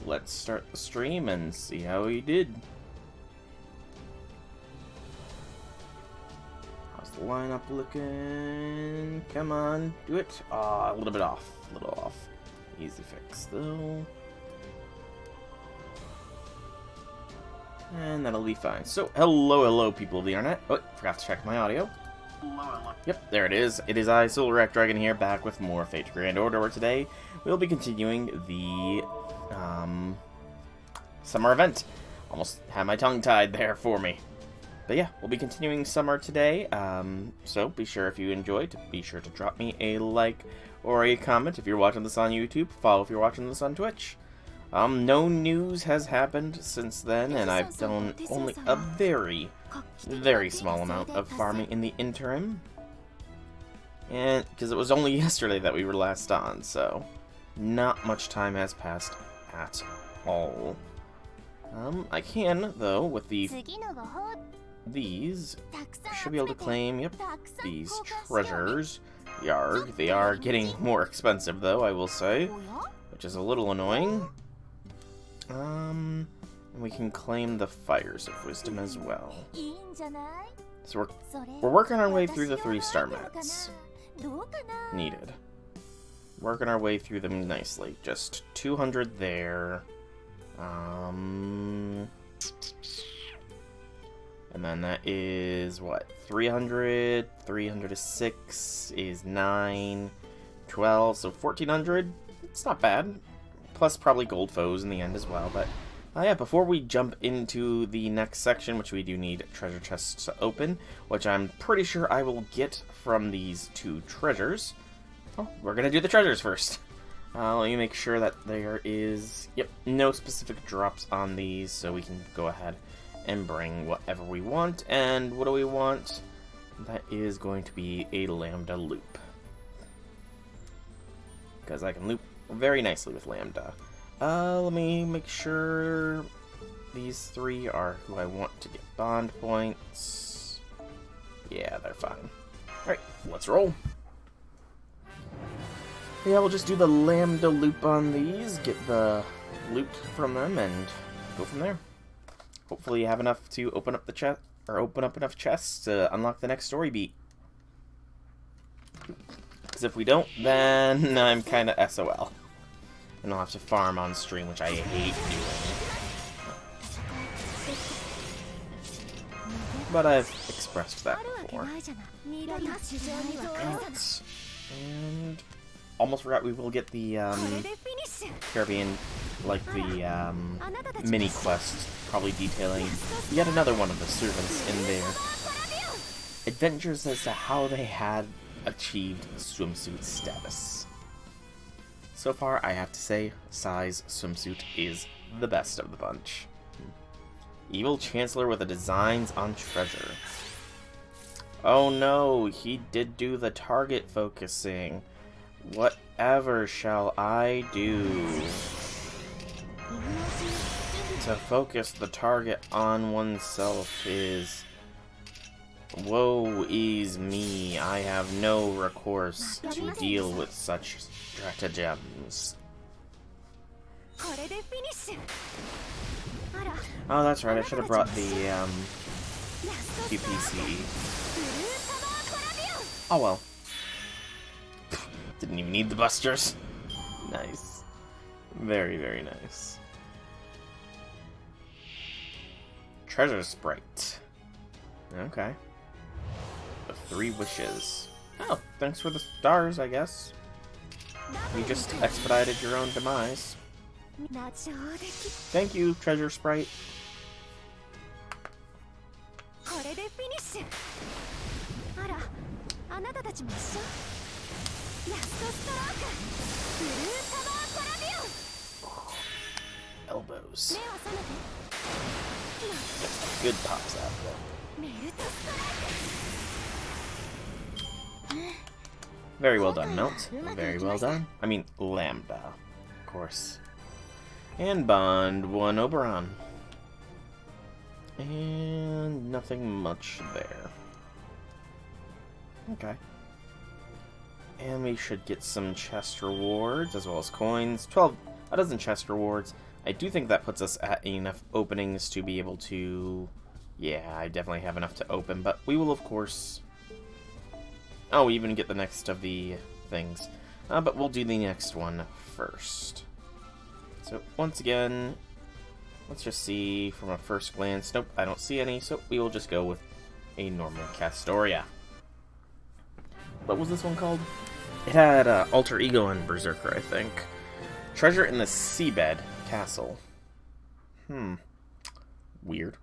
Let's start the stream and see how he did. How's the lineup looking? Come on, do it. Ah, a little bit off. A little off. Easy fix, though. And that'll be fine. So, hello, people of the internet. Oh, forgot to check my audio. Yep, there it is. It is I, Silver Dragon here, back with more Fate Grand Order, where today we'll be continuing the summer event. Almost had my tongue tied there for me. But yeah, we'll be continuing summer today, so be sure if you enjoyed to be sure to drop me a like or a comment if you're watching this on YouTube, follow if you're watching this on Twitch. No news has happened since then, and I've done only a very small amount of farming in the interim. And because it was only yesterday that we were last on, so not much time has passed at all. I can, though, with these, I should be able to claim, yep, these treasures. Yarg. They are getting more expensive, though, I will say, which is a little annoying. We can claim the Fires of Wisdom as well. So we're working our way through the 3-star mats needed. Working our way through them nicely. Just 200 there. And then that is, what, 300? 300 is 6, is 9, 12, so 1400? It's not bad. Plus probably gold foes in the end as well, but yeah, before we jump into the next section, which we do need treasure chests to open, which I'm pretty sure I will get from these 2 treasures. Oh, we're gonna do the treasures first. Let me make sure that there is, yep, no specific drops on these, so we can go ahead and bring whatever we want. And what do we want? That is going to be a Lambda loop, because I can loop very nicely with Lambda. Let me make sure these 3 are who I want to get bond points. Yeah, they're fine. Alright, let's roll. Yeah, we'll just do the Lambda loop on these, get the loot from them, and go from there. Hopefully you have enough to open up the chest, or open up enough chests to unlock the next story beat. Because if we don't, then I'm kind of SOL. And I'll have to farm on stream, which I hate doing. But I've expressed that before. And almost forgot we will get the Caribbean, like the mini quest, probably detailing yet another one of the servants in their adventures as to how they had achieved swimsuit status. So far, I have to say, Sai's swimsuit is the best of the bunch. Evil Chancellor with the designs on treasure. Oh no, he did do the target focusing. Whatever shall I do to focus the target on oneself is... Woe is me, I have no recourse to deal with such stratagems. Oh, that's right, I should have brought the QPC. Oh well. Didn't even need the busters. Nice. Very, very nice. Treasure Sprite. Okay. The 3 wishes. Oh, thanks for the stars, I guess. You just expedited your own demise. Thank you, Treasure Sprite. Elbows. Good pops out there. Very well done, Melt. Very well done. I mean, Lambda, of course. And Bond 1 Oberon. And nothing much there. Okay. And we should get some chest rewards as well as coins. a dozen chest rewards. I do think that puts us at enough openings to be able to... Yeah, I definitely have enough to open, but we will, of course... Oh, we even get the next of the things. But we'll do the next one first. So, once again, let's just see from a first glance. Nope, I don't see any, so we will just go with a normal Castoria. What was this one called? It had Alter Ego and Berserker, I think. Treasure in the Seabed Castle. Weird.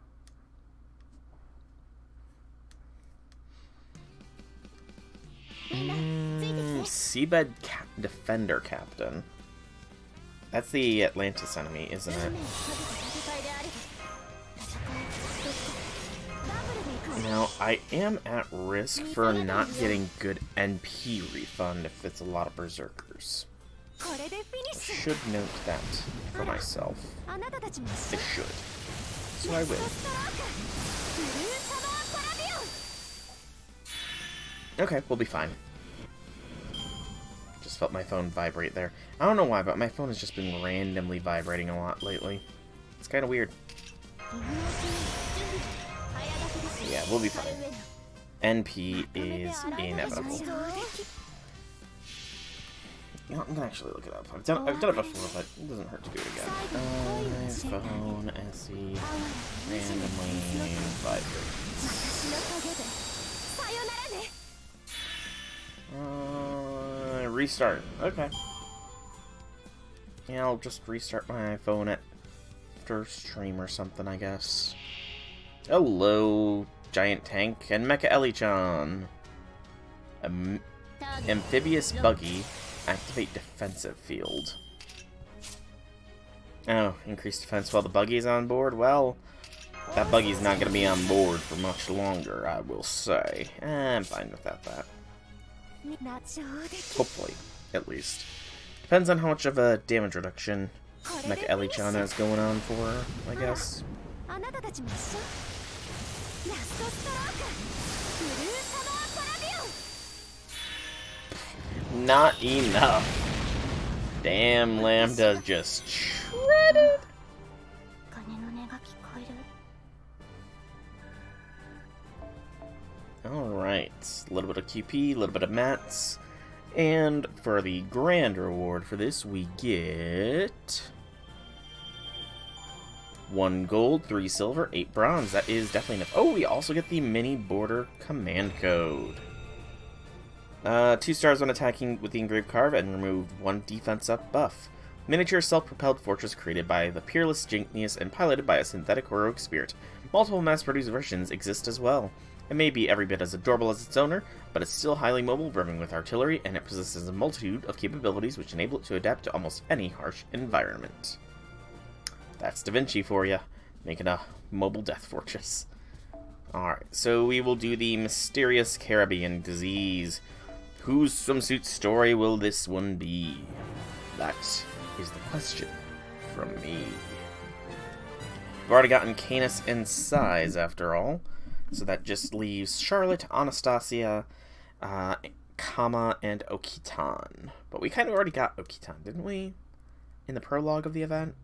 Seabed Defender Captain. That's the Atlantis enemy, isn't it? Now, I am at risk for not getting good NP refund if it's a lot of Berserkers. Should note that for myself. I should. So I will. Okay, we'll be fine. Just felt my phone vibrate there. I don't know why, but my phone has just been randomly vibrating a lot lately. It's kind of weird. Yeah, we'll be fine. NP is inevitable. You know, I'm gonna actually look it up. I've done it before, but it doesn't hurt to do it again. iPhone SE randomly vibrates. Restart. Okay. Yeah, I'll just restart my iPhone after stream or something, I guess. Hello, Giant Tank and Mecha Ellie-chan. Amphibious Buggy. Activate defensive field. Oh, increase defense while the buggy's on board? Well, that buggy's not going to be on board for much longer, I will say. I'm fine with that. Hopefully, at least. Depends on how much of a damage reduction Mecha Ellie-chan has going on for her, I guess. Not enough. Damn, Lambda just shredded. Alright, a little bit of QP, a little bit of mats. And for the grand reward for this, we get 1 gold, 3 silver, 8 bronze. That is definitely enough. Oh, we also get the mini border command code. 2 stars when attacking with the engraved carve, and removed 1 defense up buff. Miniature self-propelled fortress created by the peerless genius and piloted by a synthetic heroic spirit. Multiple mass-produced versions exist as well. It may be every bit as adorable as its owner, but it's still highly mobile, brimming with artillery, and it possesses a multitude of capabilities which enable it to adapt to almost any harsh environment. That's Da Vinci for you, making a mobile death fortress. Alright, so we will do the mysterious Caribbean disease. Whose swimsuit story will this one be? That is the question from me. We've already gotten Canis and Size, after all. So that just leaves Charlotte, Anastasia, Kama, and Okitan. But we kind of already got Okitan, didn't we? In the prologue of the event,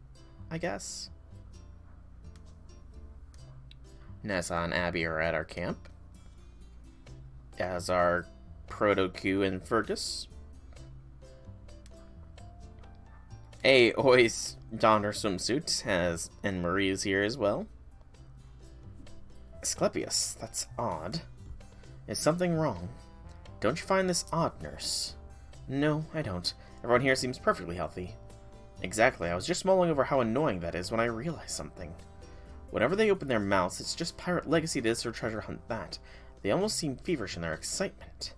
I guess. Nessa and Abby are at our camp. As are Proto-Q and Fergus. A always donned her swimsuit, and Marie is here as well. Asclepius, that's odd. Is something wrong? Don't you find this odd, nurse? No, I don't. Everyone here seems perfectly healthy. Exactly, I was just mulling over how annoying that is when I realized something. Whenever they open their mouths, it's just pirate legacy this or treasure hunt that. They almost seem feverish in their excitement.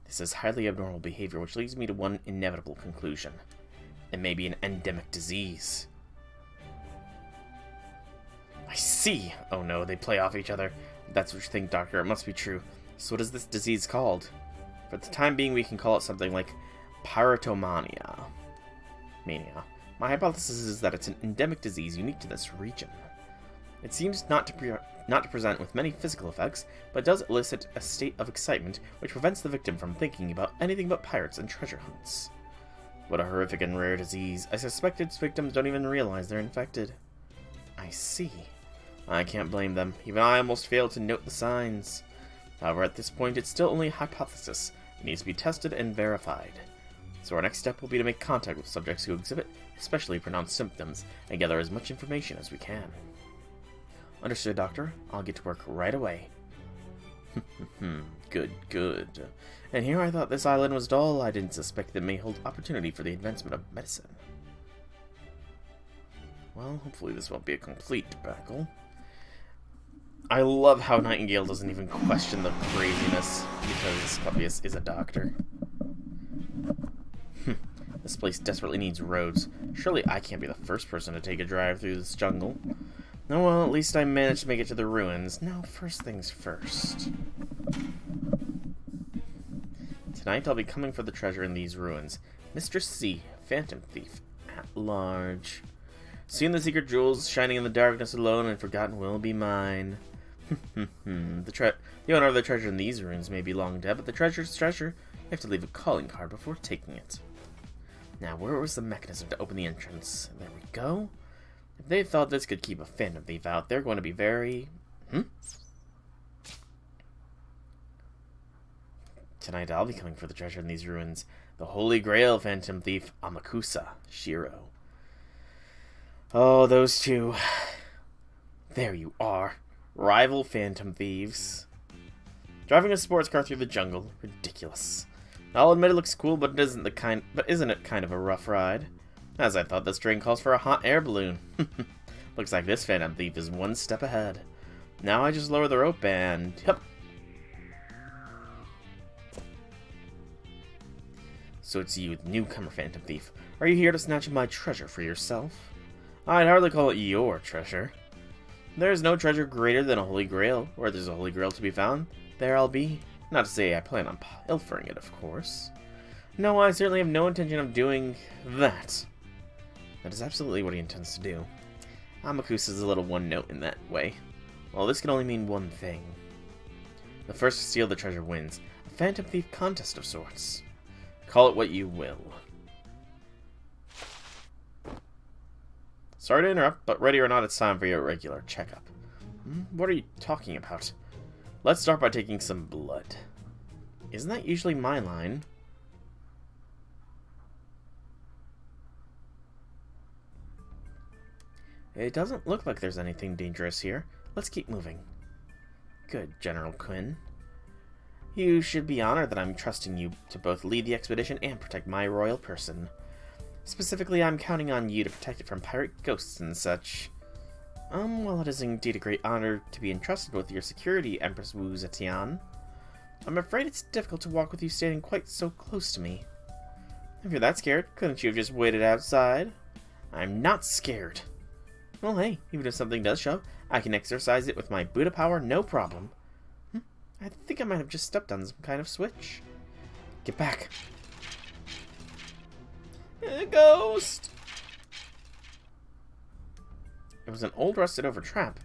This is highly abnormal behavior, which leads me to one inevitable conclusion. It may be an endemic disease. I see! Oh no, they play off each other. That's what you think, Doctor. It must be true. So what is this disease called? For the time being, we can call it something like Pyrotomania. My hypothesis is that it's an endemic disease unique to this region. It seems not to present with many physical effects, but does elicit a state of excitement which prevents the victim from thinking about anything but pirates and treasure hunts. What a horrific and rare disease. I suspect its victims don't even realize they're infected. I see. I can't blame them. Even I almost failed to note the signs. However, at this point, it's still only a hypothesis. It needs to be tested and verified. So our next step will be to make contact with subjects who exhibit especially pronounced symptoms and gather as much information as we can. Understood, Doctor. I'll get to work right away. Good, good. And here I thought this island was dull. I didn't suspect that it may hold opportunity for the advancement of medicine. Well, hopefully this won't be a complete debacle. I love how Nightingale doesn't even question the craziness, because Coppius is a doctor. This place desperately needs roads. Surely I can't be the first person to take a drive through this jungle. Oh well, at least I managed to make it to the ruins. Now, first things first. Tonight I'll be coming for the treasure in these ruins. Mistress C, Phantom Thief, at large. Soon the secret jewels shining in the darkness alone and forgotten will be mine. The owner of the treasure in these ruins may be long dead, but the treasure's treasure, you have to leave a calling card before taking it. Now, where was the mechanism to open the entrance? There we go. If they thought this could keep a Phantom Thief out, they're going to be very... Tonight I'll be coming for the treasure in these ruins. The Holy Grail Phantom Thief, Amakusa Shiro. Oh, those two. There you are. Rival Phantom Thieves. Driving a sports car through the jungle. Ridiculous. I'll admit it looks cool, but isn't it kind of a rough ride? As I thought, this train calls for a hot air balloon. Looks like this Phantom Thief is one step ahead. Now I just lower the rope and... Yep. So it's you, newcomer Phantom Thief. Are you here to snatch my treasure for yourself? I'd hardly call it your treasure. There is no treasure greater than a Holy Grail. Where there's a Holy Grail to be found, there I'll be. Not to say I plan on pilfering it, of course. No, I certainly have no intention of doing that. That is absolutely what he intends to do. Amakusa's a little one note in that way. Well, this can only mean one thing. The first to steal the treasure wins. A Phantom Thief contest of sorts. Call it what you will. Sorry to interrupt, but ready or not, it's time for your regular checkup. What are you talking about? Let's start by taking some blood. Isn't that usually my line? It doesn't look like there's anything dangerous here. Let's keep moving. Good, General Quinn. You should be honored that I'm trusting you to both lead the expedition and protect my royal person. Specifically, I'm counting on you to protect it from pirate ghosts and such. Well, it is indeed a great honor to be entrusted with your security, Empress Wu Zetian. I'm afraid it's difficult to walk with you standing quite so close to me. If you're that scared, couldn't you have just waited outside? I'm not scared. Well, hey, even if something does show, I can exercise it with my Buddha power, no problem. I think I might have just stepped on some kind of switch. Get back. A ghost! It was an old rusted-over trap.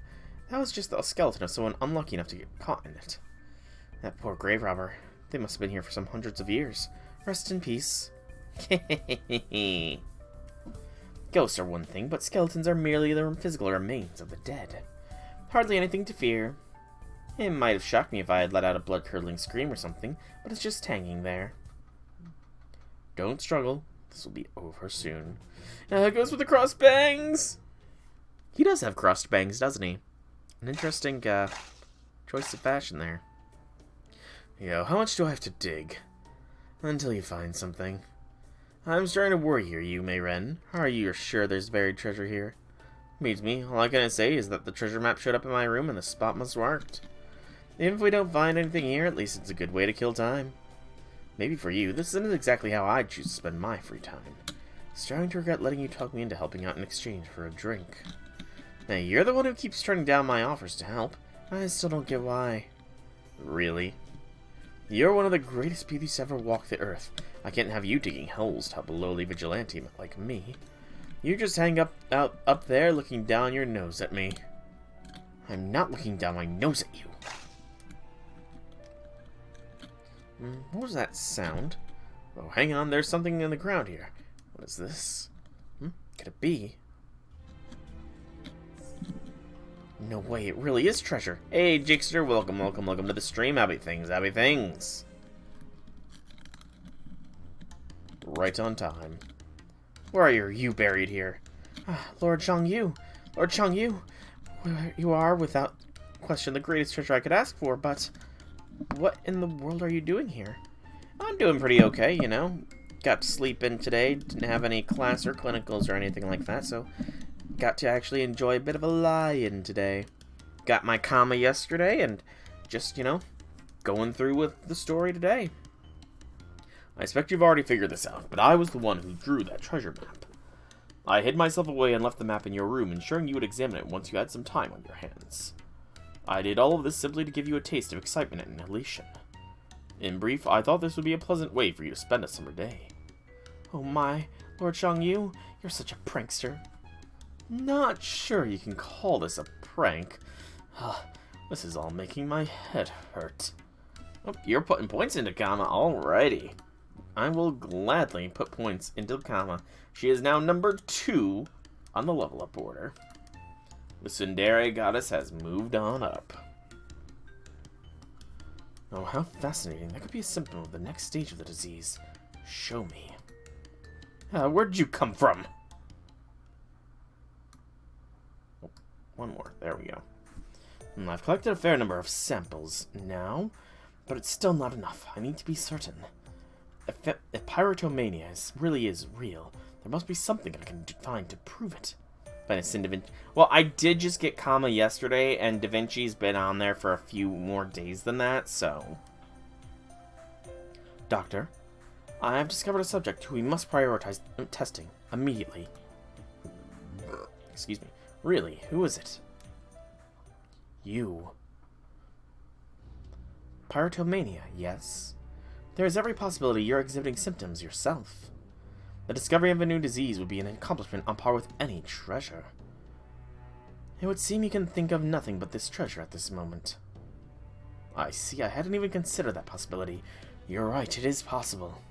That was just the skeleton of someone unlucky enough to get caught in it. That poor grave robber. They must have been here for some hundreds of years. Rest in peace. Ghosts are one thing, but skeletons are merely the physical remains of the dead. Hardly anything to fear. It might have shocked me if I had let out a blood-curdling scream or something, but it's just hanging there. Don't struggle. This will be over soon. It goes with the crossed bangs! He does have crossed bangs, doesn't he? An interesting, choice of fashion there. Yo, how much do I have to dig? Until you find something. I'm starting to worry here, you, Mayren. Are you sure there's buried treasure here? Beats me. All I can say is that the treasure map showed up in my room and the spot must have worked. Even if we don't find anything here, at least it's a good way to kill time. Maybe for you, this isn't exactly how I'd choose to spend my free time. Starting to regret letting you talk me into helping out in exchange for a drink. Now, you're the one who keeps turning down my offers to help. I still don't get why. Really? You're one of the greatest beauties ever walked the earth. I can't have you digging holes to help a lowly vigilante like me. You just hang up there looking down your nose at me. I'm not looking down my nose at you. What was that sound? Oh, hang on, there's something in the ground here. What is this? Could it be? No way, it really is treasure. Hey, Jigster, welcome to the stream. Happy things. Right on time. Why are you buried here? Lord Changyu. You are, without question, the greatest treasure I could ask for, but what in the world are you doing here? I'm doing pretty okay, you know. Got to sleep in today, didn't have any class or clinicals or anything like that, so got to actually enjoy a bit of a lie-in today. Got my comma yesterday, and just, you know, going through with the story today. I expect you've already figured this out, but I was the one who drew that treasure map. I hid myself away and left the map in your room, ensuring you would examine it once you had some time on your hands. I did all of this simply to give you a taste of excitement and elation. In brief, I thought this would be a pleasant way for you to spend a summer day. Oh my, Lord Changyu, you're such a prankster. Not sure you can call this a prank. This is all making my head hurt. Oh, you're putting points into Kama, alrighty. I will gladly put points into Kama. She is now number 2 on the level up order. The Tsundere goddess has moved on up. Oh, how fascinating. That could be a symptom of the next stage of the disease. Show me. Where'd you come from? Oh, one more. There we go. I've collected a fair number of samples now, but it's still not enough. I need to be certain. If pyrotomania really is real, there must be something I can find to prove it. Well, I did just get Kama yesterday, and Da Vinci's been on there for a few more days than that, so... Doctor, I have discovered a subject who we must prioritize testing immediately. Excuse me. Really, who is it? You. Pyrotomania, yes. There is every possibility you're exhibiting symptoms yourself. The discovery of a new disease would be an accomplishment on par with any treasure. It would seem you can think of nothing but this treasure at this moment. I see, I hadn't even considered that possibility. You're right, it is possible.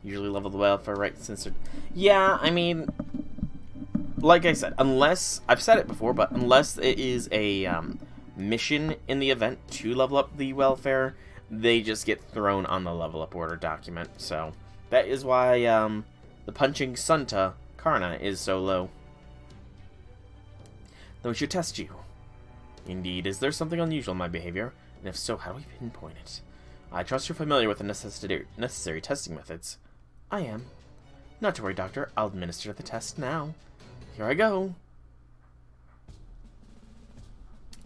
Usually level the welfare right since... Yeah, I mean... Like I said, unless... I've said it before, but unless it is a mission in the event to level up the welfare, they just get thrown on the level up order document. So, that is why the punching Sunta Karna is so low. Then we should test you. Indeed, is there something unusual in my behavior? And if so, how do we pinpoint it? I trust you're familiar with the necessary testing methods. I am. Not to worry, Doctor. I'll administer the test now. Here I go.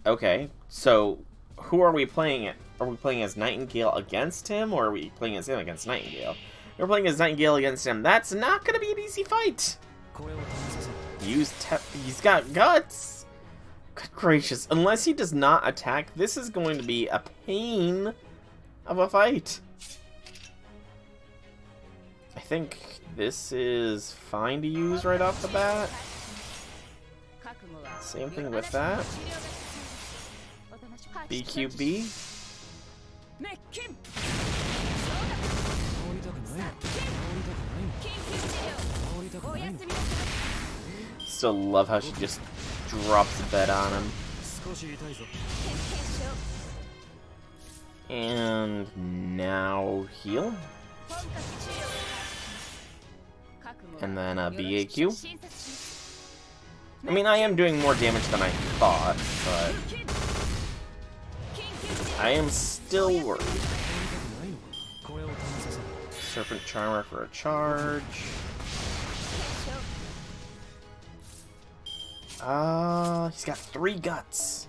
Okay, so who are we playing at? Are we playing as Nightingale against him, or are we playing as him against Nightingale? If we're playing as Nightingale against him. That's not going to be an easy fight. He's got guts. Good gracious. Unless he does not attack, this is going to be a pain of a fight. I think this is fine to use right off the bat. Same thing with that. BQB. Still love how she just drops the bed on him. And now heal. And then a BAQ. I mean, I am doing more damage than I thought, but I am still worried. Serpent Charmer for a charge. He's got 3 guts.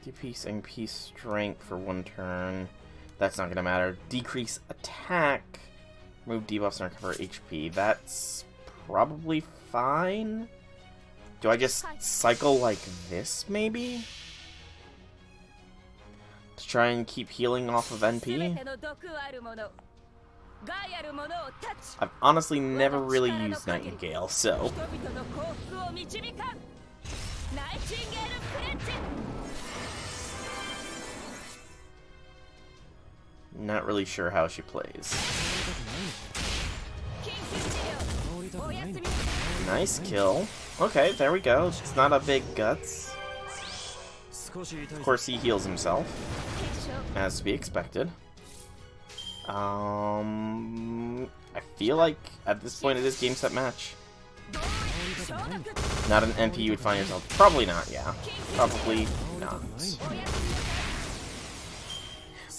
Decrease MP strength for 1 turn. That's not gonna matter. Decrease attack. Remove debuffs and recover HP. That's probably fine. Do I just cycle like this, maybe? To try and keep healing off of NP? I've honestly never really used Nightingale, so... Not really sure how she plays. Nice kill. Okay, there we go. It's not a big guts. Of course, he heals himself, as to be expected. I feel like at this point it is game set match. Not an MP you would find yourself. Probably not. Yeah, probably not.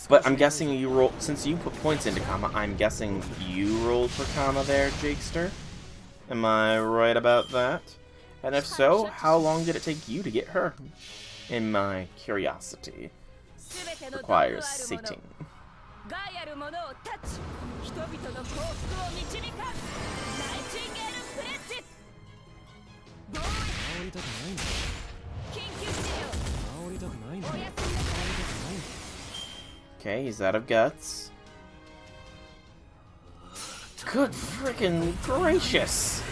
But I'm guessing you roll, since you put points into Kama, I'm guessing you rolled for Kama there, Jakester? Am I right about that? And if so, how long did it take you to get her? In my curiosity. Requires sating. Okay, he's out of guts. Good freaking gracious!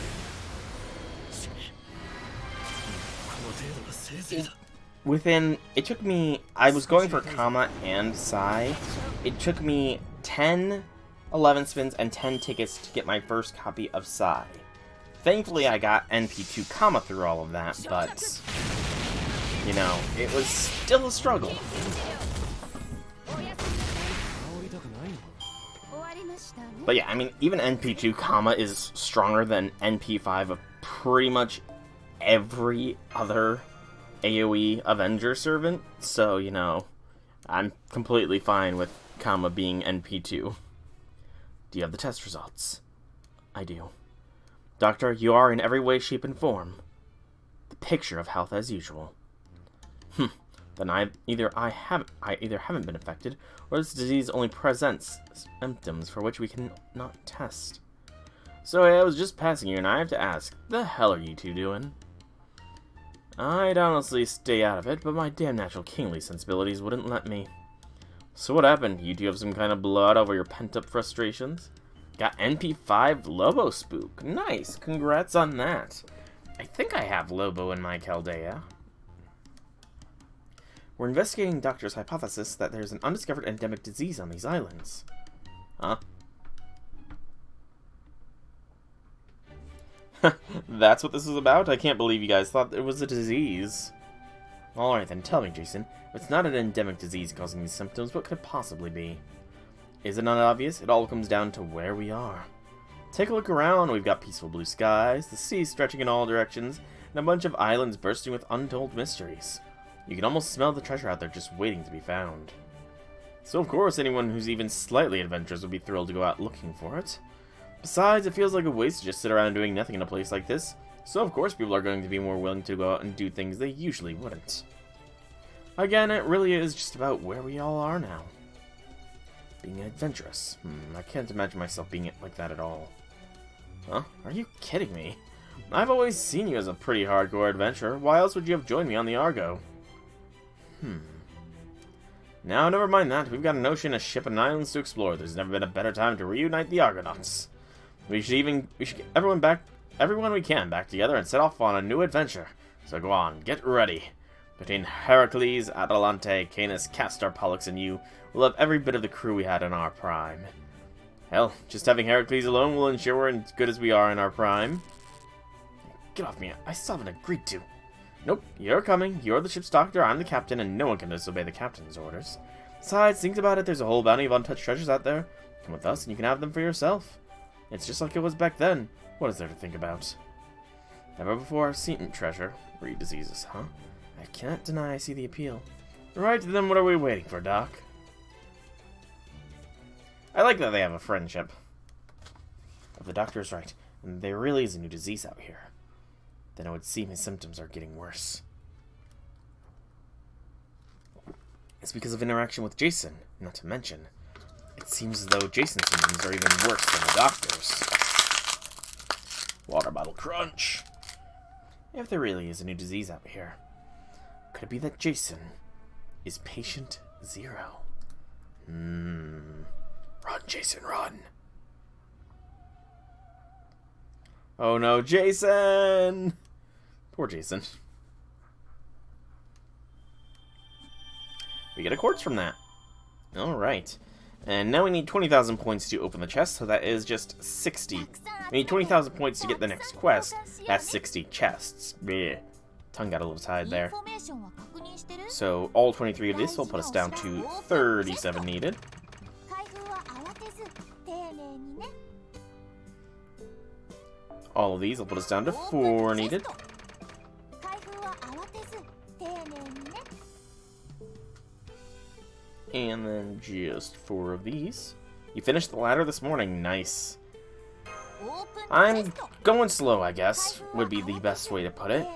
It took me, I was going for Kama and Sai. It took me 10 11 spins and 10 tickets to get my first copy of Sai. Thankfully I got NP2 Kama through all of that, but, you know, it was still a struggle. But yeah, I mean, even NP2 Kama is stronger than NP5 of pretty much every other AoE Avenger servant, so, you know, I'm completely fine with Kama being NP2. Do you have the test results? I do. Doctor, you are in every way, shape, and form the picture of health as usual. Then I either haven't been affected, or this disease only presents symptoms for which we cannot test. So I was just passing you, and I have to ask, the hell are you two doing? I'd honestly stay out of it, but my damn natural kingly sensibilities wouldn't let me. So what happened? You two have some kind of blood over your pent-up frustrations? Got NP5 Lobo Spook. Nice, congrats on that. I think I have Lobo in my Chaldea. We're investigating Doctor's hypothesis that there's an undiscovered endemic disease on these islands. Huh? That's what this is about? I can't believe you guys thought it was a disease. Alright then, tell me, Jason. If it's not an endemic disease causing these symptoms, what could it possibly be? Is it not obvious? It all comes down to where we are. Take a look around. We've got peaceful blue skies, the sea stretching in all directions, and a bunch of islands bursting with untold mysteries. You can almost smell the treasure out there just waiting to be found. So of course anyone who's even slightly adventurous would be thrilled to go out looking for it. Besides, it feels like a waste to just sit around doing nothing in a place like this, so of course people are going to be more willing to go out and do things they usually wouldn't. Again, it really is just about where we all are now. Being adventurous. I can't imagine myself being like that at all. Huh? Are you kidding me? I've always seen you as a pretty hardcore adventurer. Why else would you have joined me on the Argo? Now, never mind that. We've got an ocean, a ship, and islands to explore. There's never been a better time to reunite the Argonauts. We should get everyone we can back together and set off on a new adventure. So go on, get ready. Between Heracles, Atalante, Canis, Castor, Pollux, and you, we'll have every bit of the crew we had in our prime. Hell, just having Heracles alone will ensure we're as good as we are in our prime. Get off me, I still haven't agreed to. Nope, you're coming. You're the ship's doctor, I'm the captain, and no one can disobey the captain's orders. Besides, think about it, there's a whole bounty of untouched treasures out there. Come with us and you can have them for yourself. It's just like it was back then. What is there to think about? Never before I've seen treasure. Breed diseases, huh? I can't deny I see the appeal. Right, then what are we waiting for, Doc? I like that they have a friendship. If the doctor is right, and there really is a new disease out here, then it would seem his symptoms are getting worse. It's because of interaction with Jason, not to mention. It seems as though Jason's symptoms are even worse than the doctor's. Water bottle crunch. If there really is a new disease out here, could it be that Jason is patient zero? Run, Jason, run. Oh no, Jason! Poor Jason. We get a quartz from that. Alright. And now we need 20,000 points to open the chest, so that is just 60. We need 20,000 points to get the next quest. That's 60 chests. Blech. Tongue got a little tied there. So all 23 of this will put us down to 37 needed. All of these will put us down to 4 needed. And then just 4 of these. You finished the ladder this morning. Nice. I'm going slow, I guess, would be the best way to put it.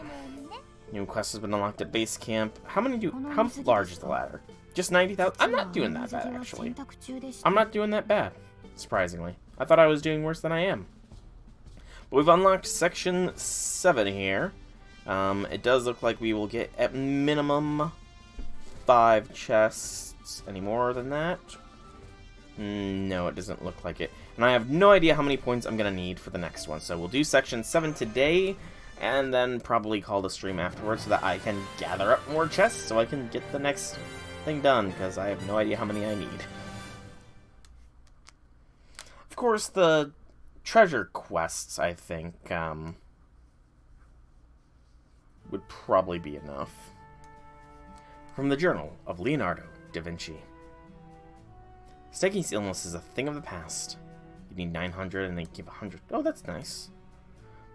New quest has been unlocked at base camp. How large is the ladder? Just 90,000? I'm not doing that bad, actually. I'm not doing that bad, surprisingly. I thought I was doing worse than I am. But we've unlocked section 7 here. It does look like we will get, at minimum, 5 chests. Any more than that? No, it doesn't look like it. And I have no idea how many points I'm going to need for the next one. So we'll do section 7 today, and then probably call the stream afterwards so that I can gather up more chests so I can get the next thing done, because I have no idea how many I need. Of course, the treasure quests, I think, would probably be enough. From the Journal of Leonardo da Vinci. Steggy's illness is a thing of the past. You need 900 and they give 100. Oh, that's nice.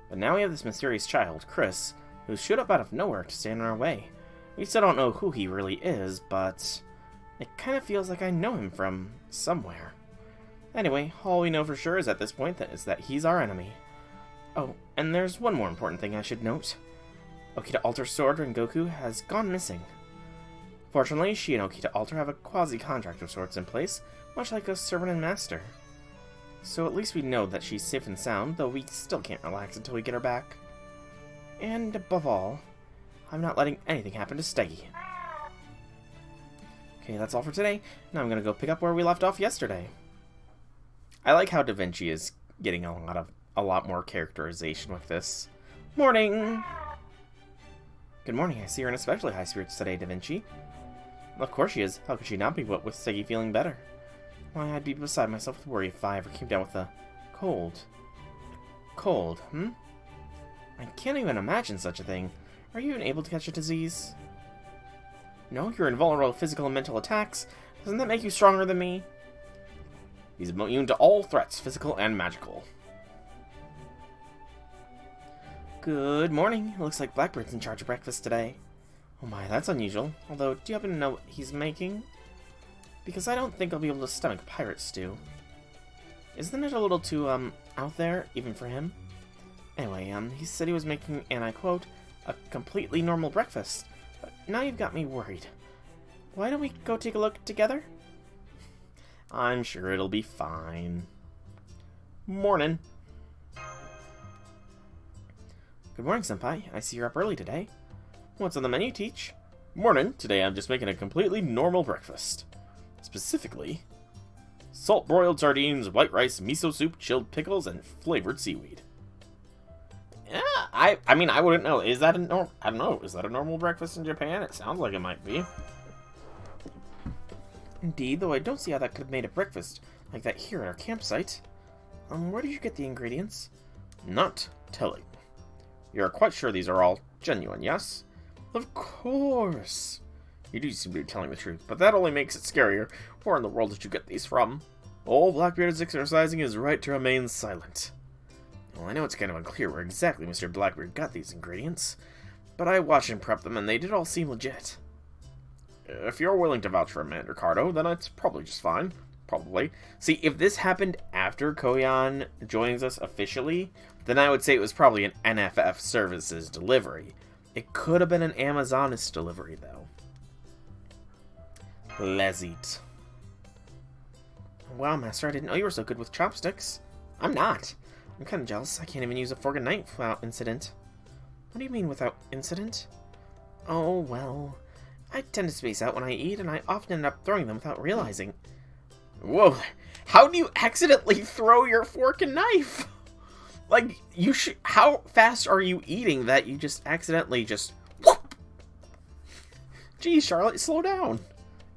But now we have this mysterious child, Chris, who showed up out of nowhere to stand in our way. We still don't know who he really is, but it kind of feels like I know him from somewhere. Anyway, all we know for sure is at this point is that he's our enemy. Oh, and there's one more important thing I should note. Okita Alter's sword Rengoku has gone missing. Fortunately, she and Okita Alter have a quasi-contract of sorts in place, much like a servant and master. So at least we know that she's safe and sound, though we still can't relax until we get her back. And above all, I'm not letting anything happen to Steggy. Okay, that's all for today. Now I'm gonna go pick up where we left off yesterday. I like how Da Vinci is getting a lot more characterization with this. Morning! Good morning. I see you're in especially high spirits today, Da Vinci. Of course she is. How could she not be, what with Steggy feeling better? Why, I'd be beside myself with worry if I ever came down with a cold. Cold, I can't even imagine such a thing. Are you even able to catch a disease? No, you're invulnerable to physical and mental attacks. Doesn't that make you stronger than me? He's immune to all threats, physical and magical. Good morning. It looks like Blackbird's in charge of breakfast today. Oh my, that's unusual. Although, do you happen to know what he's making? Because I don't think I'll be able to stomach pirate stew. Isn't it a little too, out there, even for him? Anyway, he said he was making, and I quote, a completely normal breakfast. But now you've got me worried. Why don't we go take a look together? I'm sure it'll be fine. Morning. Good morning, Senpai. I see you're up early today. What's on the menu, Teach? Morning. Today I'm just making a completely normal breakfast. Specifically, salt-broiled sardines, white rice, miso soup, chilled pickles, and flavored seaweed. Yeah, I mean, I wouldn't know. Is that a I don't know. Is that a normal breakfast in Japan? It sounds like it might be. Indeed, though I don't see how that could have made a breakfast like that here at our campsite. Where did you get the ingredients? Not telling. You're quite sure these are all genuine, yes? Of course. You do seem to be telling the truth, but that only makes it scarier. Where in the world did you get these from? All Blackbeard is exercising his right to remain silent. Well, I know it's kind of unclear where exactly Mr. Blackbeard got these ingredients, but I watched him prep them and they did all seem legit. If you're willing to vouch for Amanda Ricardo, then it's probably just fine. Probably. See, if this happened after Koyan joins us officially, then I would say it was probably an NFF Services delivery. It could have been an Amazonist delivery, though. Let's eat. Wow, Master, I didn't know you were so good with chopsticks. I'm not. I'm kind of jealous. I can't even use a fork and knife without incident. What do you mean without incident? Oh, well, I tend to space out when I eat, and I often end up throwing them without realizing. Whoa, how do you accidentally throw your fork and knife? Like, you should. How fast are you eating that you just accidentally just. Whoop! Geez, Charlotte, slow down.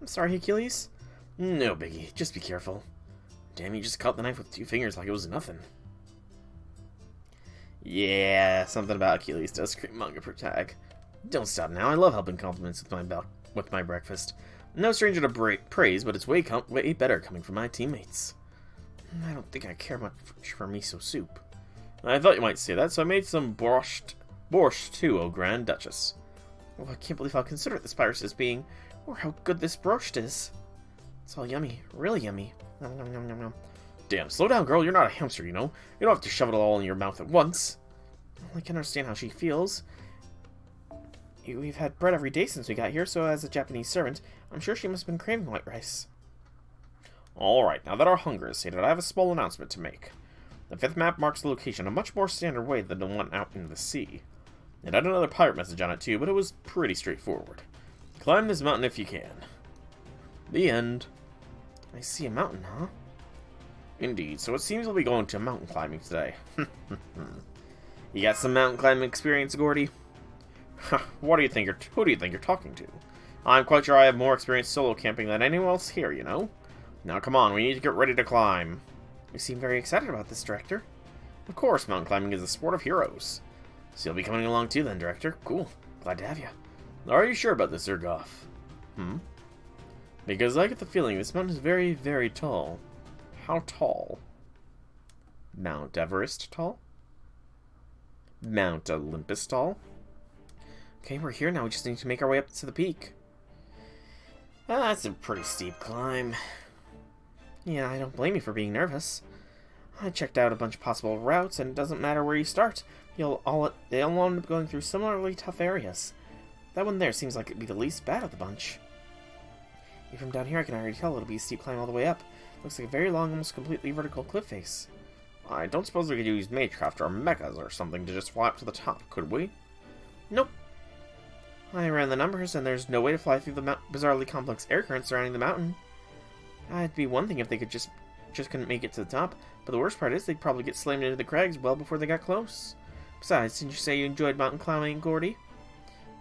I'm sorry, Achilles. No biggie, just be careful. Damn, you just cut the knife with 2 fingers like it was nothing. Yeah, something about Achilles does scream manga per tag. Don't stop now, I love helping compliments with my breakfast. No stranger to praise, but it's way better coming from my teammates. I don't think I care much for miso soup. I thought you might say that, so I made some borscht too, oh Grand Duchess. Oh, I can't believe how considerate this pirate is being, or how good this borscht is. It's all yummy, really yummy. Nom, nom, nom, nom, nom. Damn, slow down, girl, you're not a hamster, you know? You don't have to shove it all in your mouth at once. I can understand how she feels. We've had bread every day since we got here, so as a Japanese servant, I'm sure she must have been craving white rice. Alright, now that our hunger is sated, I have a small announcement to make. The 5th map marks the location a much more standard way than the one out in the sea. It had another pirate message on it too, but it was pretty straightforward. Climb this mountain if you can. The end. I see a mountain, huh? Indeed, so it seems we'll be going to mountain climbing today. You got some mountain climbing experience, Gordy? Who do you think you're talking to? I'm quite sure I have more experience solo camping than anyone else here, you know? Now come on, we need to get ready to climb. You seem very excited about this, Director. Of course, mountain climbing is a sport of heroes. So you'll be coming along too then, Director. Cool. Glad to have you. Are you sure about this, Zergoff? Because I get the feeling this mountain is very, very tall. How tall? Mount Everest tall? Mount Olympus tall? Okay, we're here now. We just need to make our way up to the peak. That's a pretty steep climb. Yeah, I don't blame you for being nervous. I checked out a bunch of possible routes, and it doesn't matter where you start. They'll all end up going through similarly tough areas. That one there seems like it'd be the least bad of the bunch. Even from down here, I can already tell it'll be a steep climb all the way up. Looks like a very long, almost completely vertical cliff face. I don't suppose we could use Magecraft or mechas or something to just fly up to the top, could we? Nope. I ran the numbers, and there's no way to fly through the bizarrely complex air currents surrounding the mountain. It'd be one thing if they could just couldn't make it to the top, but the worst part is they'd probably get slammed into the crags well before they got close. Besides, didn't you say you enjoyed mountain climbing, Gordy?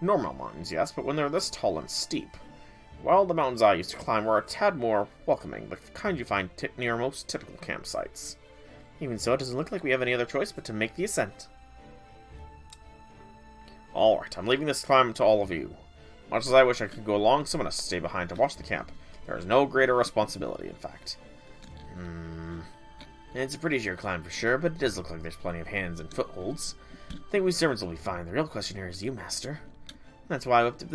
Normal mountains, yes, but when they're this tall and steep. Well, the mountains I used to climb were a tad more welcoming, the kind you find near most typical campsites. Even so, it doesn't look like we have any other choice but to make the ascent. Alright, I'm leaving this climb to all of you. Much as I wish I could go along, someone has to stay behind to watch the camp. There is no greater responsibility, in fact. It's a pretty sheer climb for sure, but it does look like there's plenty of hands and footholds. I think we servants will be fine. The real question here is you, Master. That's why I whipped up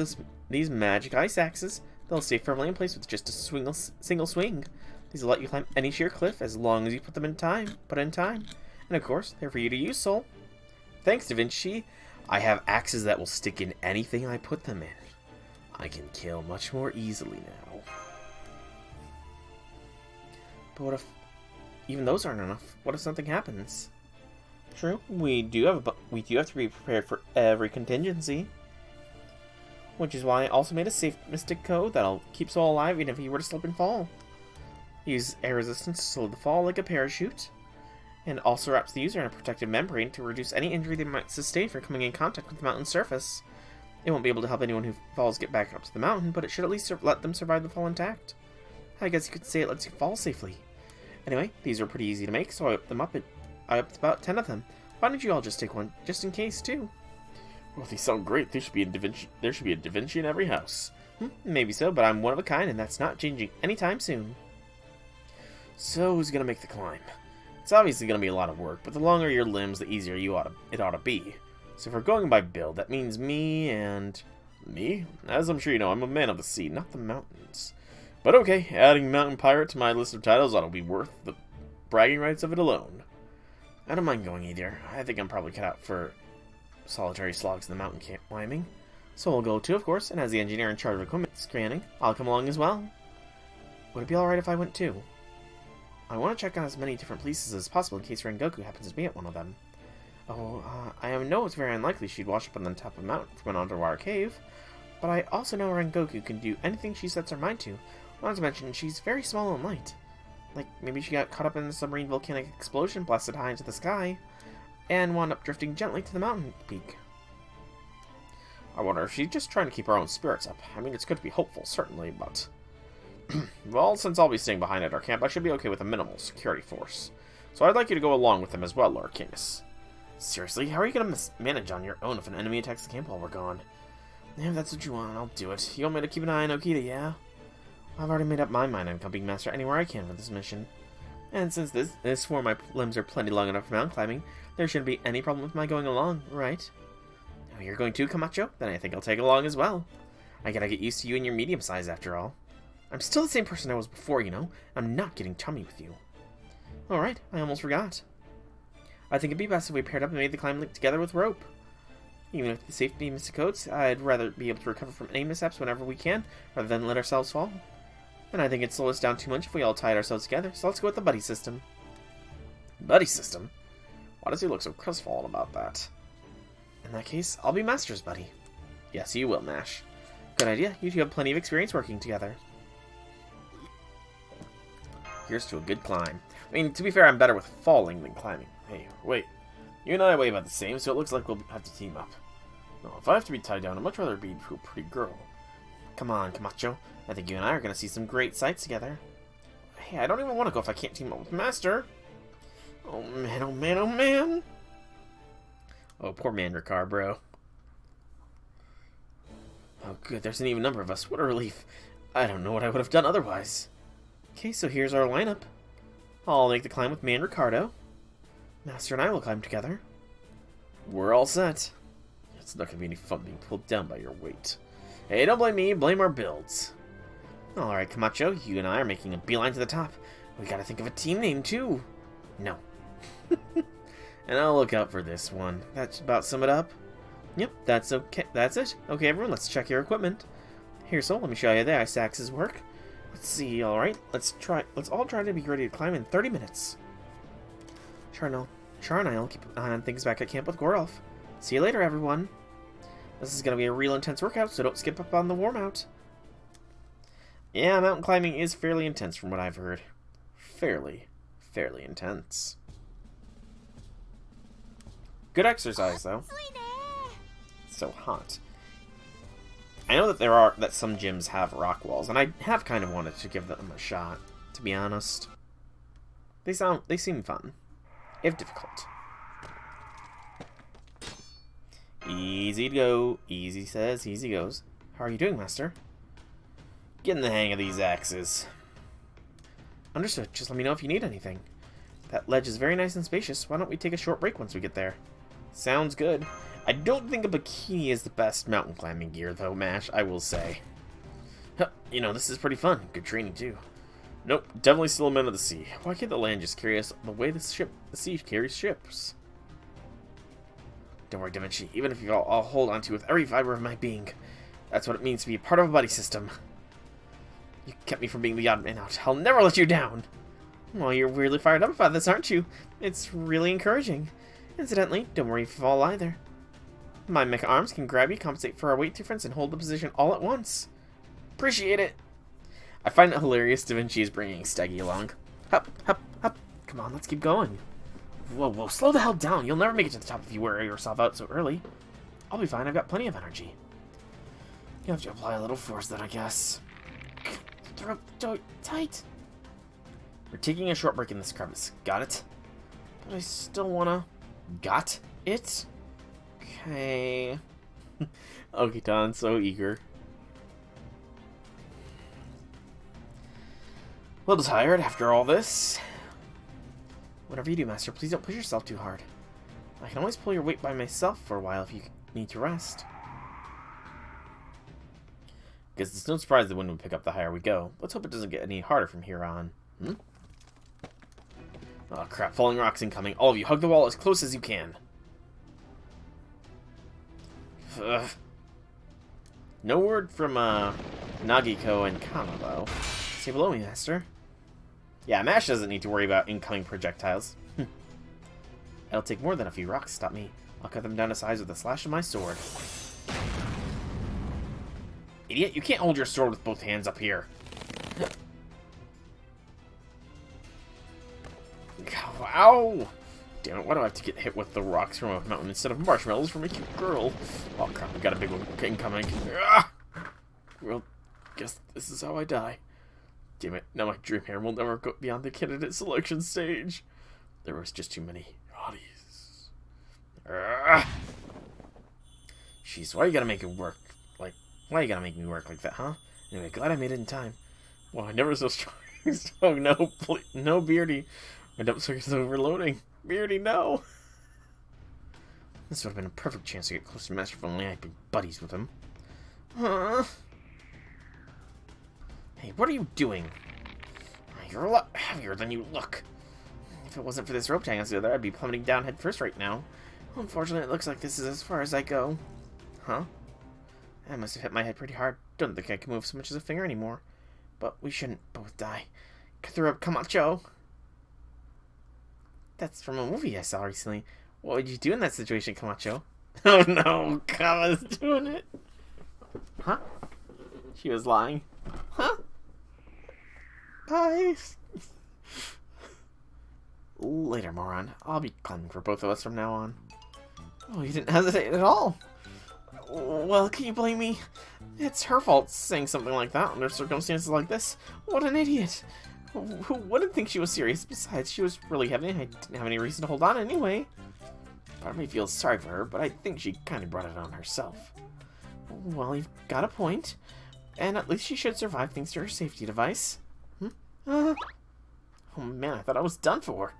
these magic ice axes. They'll stay firmly in place with just a single swing. These will let you climb any sheer cliff as long as you put in time. And of course, they're for you to use, Soul. Thanks, Da Vinci. I have axes that will stick in anything I put them in. I can kill much more easily now. But what if even those aren't enough? What if something happens? True, we do have to be prepared for every contingency. Which is why I also made a safe mystic code that'll keep Soul alive even if he were to slip and fall. Use air resistance to slow the fall like a parachute. And also wraps the user in a protective membrane to reduce any injury they might sustain from coming in contact with the mountain's surface. It won't be able to help anyone who falls get back up to the mountain, but it should at least let them survive the fall intact. I guess you could say it lets you fall safely. Anyway, these are pretty easy to make, so I whipped them up. I whipped about 10 of them. Why don't you all just take one, just in case, too? Well, they sound great. There should be a Da Vinci in every house. Maybe so, but I'm one of a kind, and that's not changing anytime soon. So, who's gonna make the climb? It's obviously gonna be a lot of work, but the longer your limbs, the easier it ought to be. So if we're going by build, that means me and... Me? As I'm sure you know, I'm a man of the sea, not the mountains. But okay, adding Mountain Pirate to my list of titles ought to be worth the bragging rights of it alone. I don't mind going either. I think I'm probably cut out for solitary slogs in the mountain camp climbing. So we'll go too, of course, and as the engineer in charge of equipment scanning, I'll come along as well. Would it be alright if I went too? I want to check on as many different places as possible in case Rengoku happens to be at one of them. I know it's very unlikely she'd wash up on the top of a mountain from an underwater cave, but I also know Rengoku can do anything she sets her mind to. Not to mention, she's very small and light. Like, maybe she got caught up in a submarine volcanic explosion blasted high into the sky, and wound up drifting gently to the mountain peak. I wonder if she's just trying to keep her own spirits up. I mean, it's good to be hopeful, certainly, but... Well, since I'll be staying behind at our camp, I should be okay with a minimal security force. So I'd like you to go along with them as well, Lord Kings. Seriously, how are you going to manage on your own if an enemy attacks the camp while we're gone? Yeah, if that's what you want, I'll do it. You want me to keep an eye on Okita, yeah? I've already made up my mind on becoming master anywhere I can for this mission. And since this form my limbs are plenty long enough for mountain climbing, there shouldn't be any problem with my going along, right? Oh, you're going too, Camacho? Then I think I'll tag along as well. I gotta get used to you and your medium size after all. I'm still the same person I was before, you know? I'm not getting chummy with you. Alright, I almost forgot. I think it'd be best if we paired up and made the climb link together with rope. Even with the safety missing codes, I'd rather be able to recover from any mishaps whenever we can, rather than let ourselves fall. And I think it'd slow us down too much if we all tied ourselves together, so let's go with the buddy system. Buddy system? Why does he look so crestfallen about that? In that case, I'll be Master's buddy. Yes, you will, Nash. Good idea. You two have plenty of experience working together. Here's to a good climb. I mean, to be fair, I'm better with falling than climbing. Hey, wait. You and I weigh about the same, so it looks like we'll have to team up. No, if I have to be tied down, I'd much rather be to a pretty girl. Come on, Camacho. I think you and I are going to see some great sights together. Hey, I don't even want to go if I can't team up with Master. Oh man, oh man, oh man. Oh, poor man, Ricard, bro. Oh good, there's an even number of us. What a relief. I don't know what I would have done otherwise. Okay, so here's our lineup. I'll make the climb with me and Ricardo. Master and I will climb together. We're all set. It's not going to be any fun being pulled down by your weight. Hey, don't blame me, blame our builds. Alright, Camacho, you and I are making a beeline to the top. We gotta think of a team name, too. No. And I'll look out for this one. That should about sum it up. Yep, that's okay. That's it. Okay, everyone, let's check your equipment. Here, so let me show you the ice axe's work. Let's see, alright. Let's all try to be ready to climb in 30 minutes. Char and I'll keep an eye on things back at camp with Gorolf. See you later, everyone. This is going to be a real intense workout, so don't skip up on the warm-out. Yeah, mountain climbing is fairly intense from what I've heard. Fairly intense. Good exercise, though. It's so hot. I know that some gyms have rock walls, and I have kind of wanted to give them a shot, to be honest. They seem fun, if difficult. Easy to go. Easy says, easy goes. How are you doing, Master? Getting the hang of these axes. Understood. Just let me know if you need anything. That ledge is very nice and spacious. Why don't we take a short break once we get there? Sounds good. I don't think a bikini is the best mountain climbing gear, though, Mash, I will say. You know, this is pretty fun. Good training, too. Nope, definitely still a man of the sea. Why can't the land just carry us the way the sea carries ships? Don't worry, Da Vinci. Even if I'll hold on to you with every fiber of my being. That's what it means to be part of a buddy system. You kept me from being the odd man out. I'll never let you down. Well, you're weirdly fired up about this, aren't you? It's really encouraging. Incidentally, don't worry if you fall either. My mecha arms can grab you, compensate for our weight difference, and hold the position all at once. Appreciate it. I find it hilarious Da Vinci is bringing Steggy along. Hup, hup, hup. Come on, let's keep going. Whoa, slow the hell down. You'll never make it to the top if you wear yourself out so early. I'll be fine, I've got plenty of energy. You have to apply a little force then, I guess. Throw tight. We're taking a short break in this crevice. Got it? But I still wanna... Got it? Okay. Okitan, so eager. A little tired after all this. Whatever you do, Master, please don't push yourself too hard. I can always pull your weight by myself for a while if you need to rest. Guess it's no surprise the wind would pick up the higher we go. Let's hope it doesn't get any harder from here on. Oh crap, falling rocks incoming. All of you, hug the wall as close as you can. Ugh. No word from Nagiko and Kama, though. Stay below me, Master. Yeah, Mash doesn't need to worry about incoming projectiles. It'll take more than a few rocks to stop me. I'll cut them down to size with a slash of my sword. Idiot, you can't hold your sword with both hands up here. Ow! Damn it, why do I have to get hit with the rocks from a mountain instead of marshmallows from a cute girl? Oh crap, we got a big one incoming. Well, guess this is how I die. Damn it, now my dream hair will never go beyond the candidate selection stage. There was just too many oddies. Jeez, why you gotta make it work? Why you gotta make me work like that, huh? Anyway, glad I made it in time. Well, I never so strong. Oh no, no, Beardy. My dump circuit is overloading. Beardy, no. This would have been a perfect chance to get close to Master if only I'd been buddies with him. Huh? Hey, what are you doing? You're a lot heavier than you look. If it wasn't for this rope tying us together, I'd be plummeting down head first right now. Unfortunately, it looks like this is as far as I go. Huh? I must have hit my head pretty hard. Don't think I can move so much as a finger anymore. But we shouldn't both die. Cut the rope, Camacho! That's from a movie I saw recently. What would you do in that situation, Camacho? Oh no, Kama's doing it. Huh? She was lying. Huh? Bye. Later, moron. I'll be climbing for both of us from now on. Oh, you didn't hesitate at all. Well, can you blame me? It's her fault saying something like that under circumstances like this. What an idiot. Who wouldn't think she was serious? Besides, she was really heavy and I didn't have any reason to hold on anyway. Part of me feels sorry for her, but I think she kind of brought it on herself. Well, you've got a point. And at least she should survive thanks to her safety device. Oh man, I thought I was done for.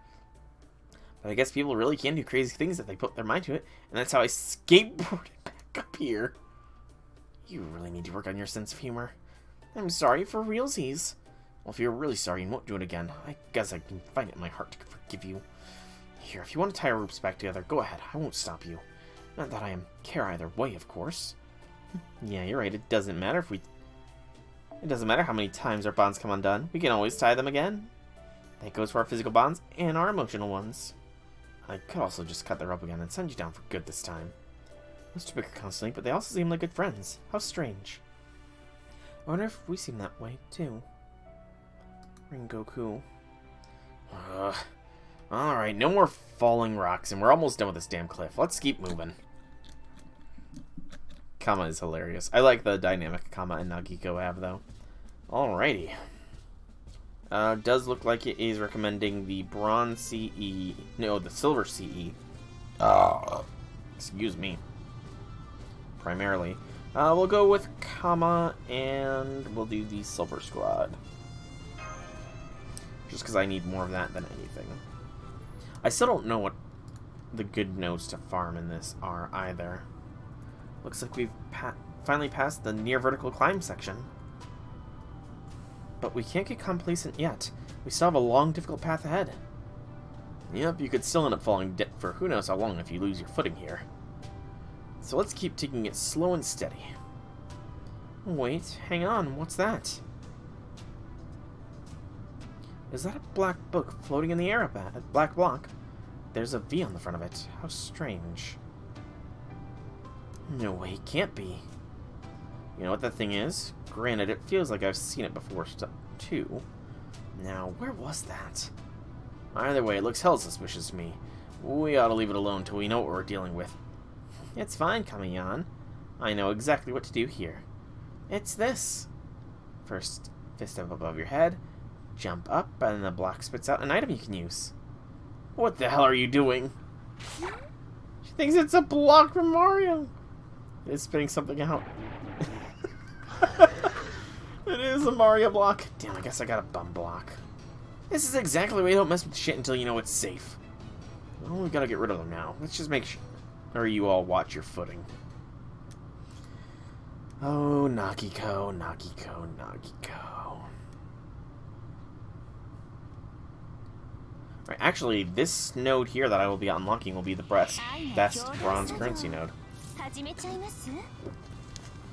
But I guess people really can do crazy things if they put their mind to it. And that's how I skateboarded back up here. You really need to work on your sense of humor. I'm sorry for realsies. Well, if you're really sorry and won't do it again, I guess I can find it in my heart to forgive you. Here, if you want to tie our ropes back together, go ahead. I won't stop you. Not that I care either way, of course. Yeah, you're right. It doesn't matter how many times our bonds come undone. We can always tie them again. That goes for our physical bonds and our emotional ones. I could also just cut the rope again and send you down for good this time. Those two bicker constantly, but they also seem like good friends. How strange. I wonder if we seem that way, too. Rengoku. Alright, no more falling rocks, and we're almost done with this damn cliff. Let's keep moving. Kama is hilarious. I like the dynamic Kama and Nagiko have, though. Alrighty. Does look like it is recommending the bronze CE. No, the silver CE. Excuse me. Primarily. We'll go with Kama, and we'll do the silver squad. Just because I need more of that than anything. I still don't know what the good notes to farm in this are, either. Looks like we've finally passed the near vertical climb section. But we can't get complacent yet. We still have a long, difficult path ahead. Yep, you could still end up falling for who knows how long if you lose your footing here. So let's keep taking it slow and steady. Wait, hang on, what's that? Is that a black book floating in the air up at it? Black block? There's a V on the front of it. How strange. No way, it can't be. You know what that thing is? Granted, it feels like I've seen it before, too. Now, where was that? Either way, it looks hell suspicious to me. We ought to leave it alone till we know what we're dealing with. It's fine, Kamayan. I know exactly what to do here. It's this. First, fist up above your head, jump up, and the block spits out an item you can use. What the hell are you doing? She thinks it's a block from Mario. It's spitting something out. It is a Mario block. Damn, I guess I got a bum block. This is exactly why you don't mess with shit until you know it's safe. Well, we gotta get rid of them now. Let's just make sure, or you all watch your footing. Oh, Nagiko, Nagiko, Nagiko. Right, actually, this node here that I will be unlocking will be the best bronze currency node.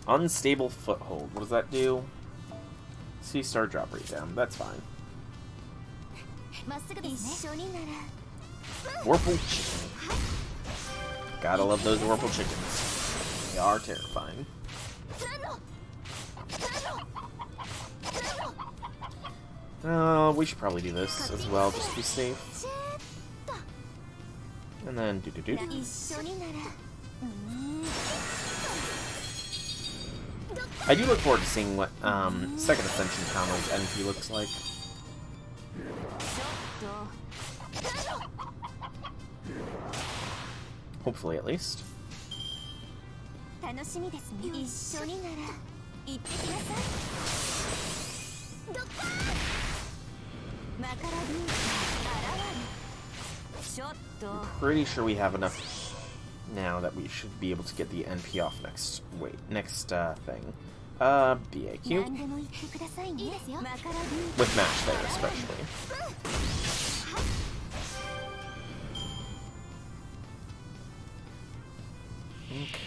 Unstable foothold. What does that do? See star drop rate down. That's fine. Warple chicken. Gotta love those Warple chickens. They are terrifying. We should probably do this as well, just to be safe. And then I do look forward to seeing what Second Ascension Kama's NP looks like. Hopefully, at least. Pretty sure we have enough now that we should be able to get the NP off next. Next thing. BAQ. With Mash there, especially.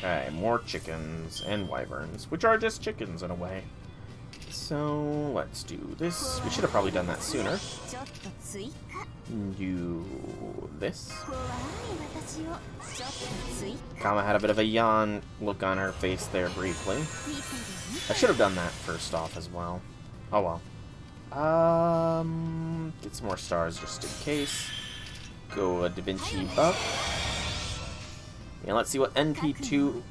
Okay, more chickens and wyverns, which are just chickens in a way. So, let's do this. We should have probably done that sooner. Do this. Kama had a bit of a yawn look on her face there briefly. I should have done that first off as well. Oh well. Get some more stars just in case. Go a Da Vinci buff. And let's see what NP2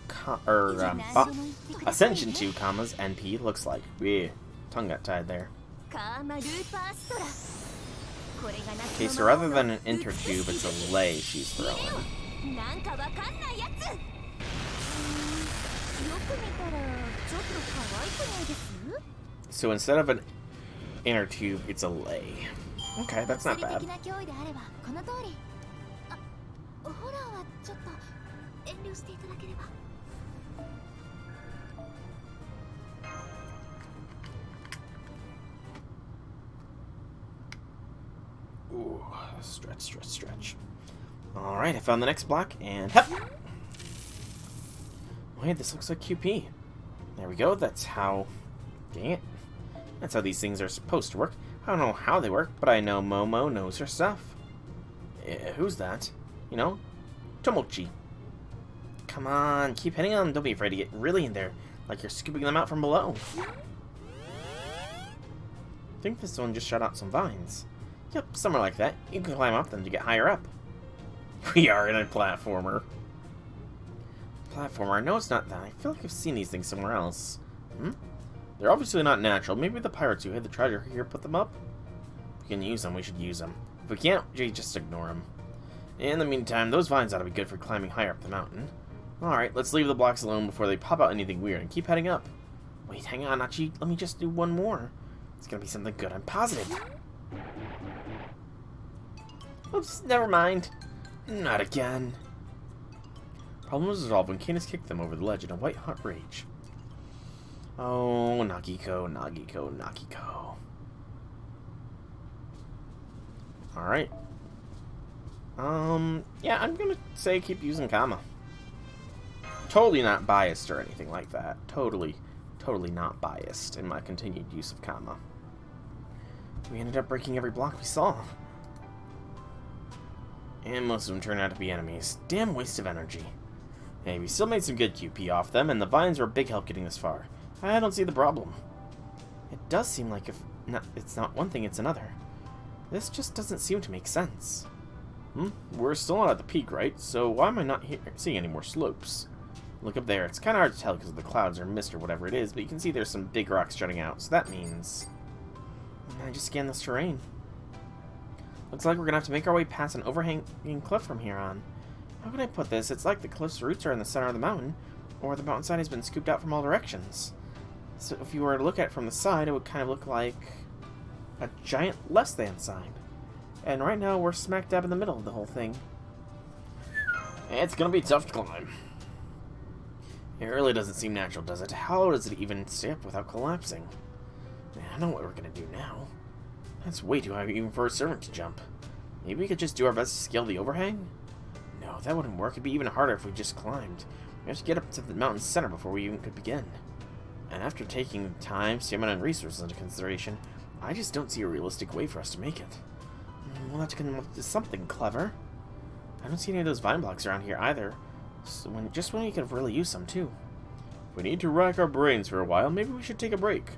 Ascension 2 Kama's NP looks like. Yeah, tongue got tied there. Okay, so rather than an intertube, it's a lay she's throwing. So instead of an inner tube, it's a lay. Okay, that's not bad. Ooh, stretch, stretch, stretch. Alright, I found the next block, and hep! Wait, this looks like QP. There we go, that's how... Dang it. That's how these things are supposed to work. I don't know how they work, but I know Momo knows her stuff. Who's that? You know? Tomochi. Come on, keep hitting them. Don't be afraid to get really in there, like you're scooping them out from below. I think this one just shot out some vines. Yep, somewhere like that. You can climb up them to get higher up. We are in a platformer. Platformer? No, it's not that. I feel like I've seen these things somewhere else. They're obviously not natural. Maybe the pirates who hid the treasure here put them up? If we can use them, we should use them. If we can't, we just ignore them. In the meantime, those vines ought to be good for climbing higher up the mountain. Alright, let's leave the blocks alone before they pop out anything weird and keep heading up. Wait, hang on, Achi. Let me just do one more. It's gonna be something good, I'm positive. Oops, never mind. Not again. Problem was resolved when Canis kicked them over the ledge in a white-hot rage. Oh, Nagiko, Nagiko, Nagiko. Alright. Yeah, I'm gonna say keep using Kama. Totally not biased or anything like that. Totally not biased in my continued use of Kama. We ended up breaking every block we saw. And most of them turned out to be enemies. Damn waste of energy. Hey, we still made some good QP off them, and the vines were a big help getting this far. I don't see the problem. It does seem like it's not one thing, it's another. This just doesn't seem to make sense. We're still not at the peak, right? So why am I not seeing any more slopes? Look up there. It's kind of hard to tell because of the clouds or mist or whatever it is, but you can see there's some big rocks jutting out, so that means... I just scanned this terrain. Looks like we're gonna have to make our way past an overhanging cliff from here on. How can I put this? It's like the cliff's roots are in the center of the mountain, or the mountainside has been scooped out from all directions. So if you were to look at it from the side, it would kind of look like a giant less than sign. And right now, we're smack dab in the middle of the whole thing. It's gonna be tough to climb. It really doesn't seem natural, does it? How does it even stay up without collapsing? I know what we're gonna do now. That's way too high even for a servant to jump. Maybe we could just do our best to scale the overhang? No, that wouldn't work. It'd be even harder if we just climbed. We have to get up to the mountain's center before we even could begin. And after taking time, stamina, and resources into consideration, I just don't see a realistic way for us to make it. We'll have to come up with something clever. I don't see any of those vine blocks around here either. So just when we could really use some too. If we need to rack our brains for a while, maybe we should take a break.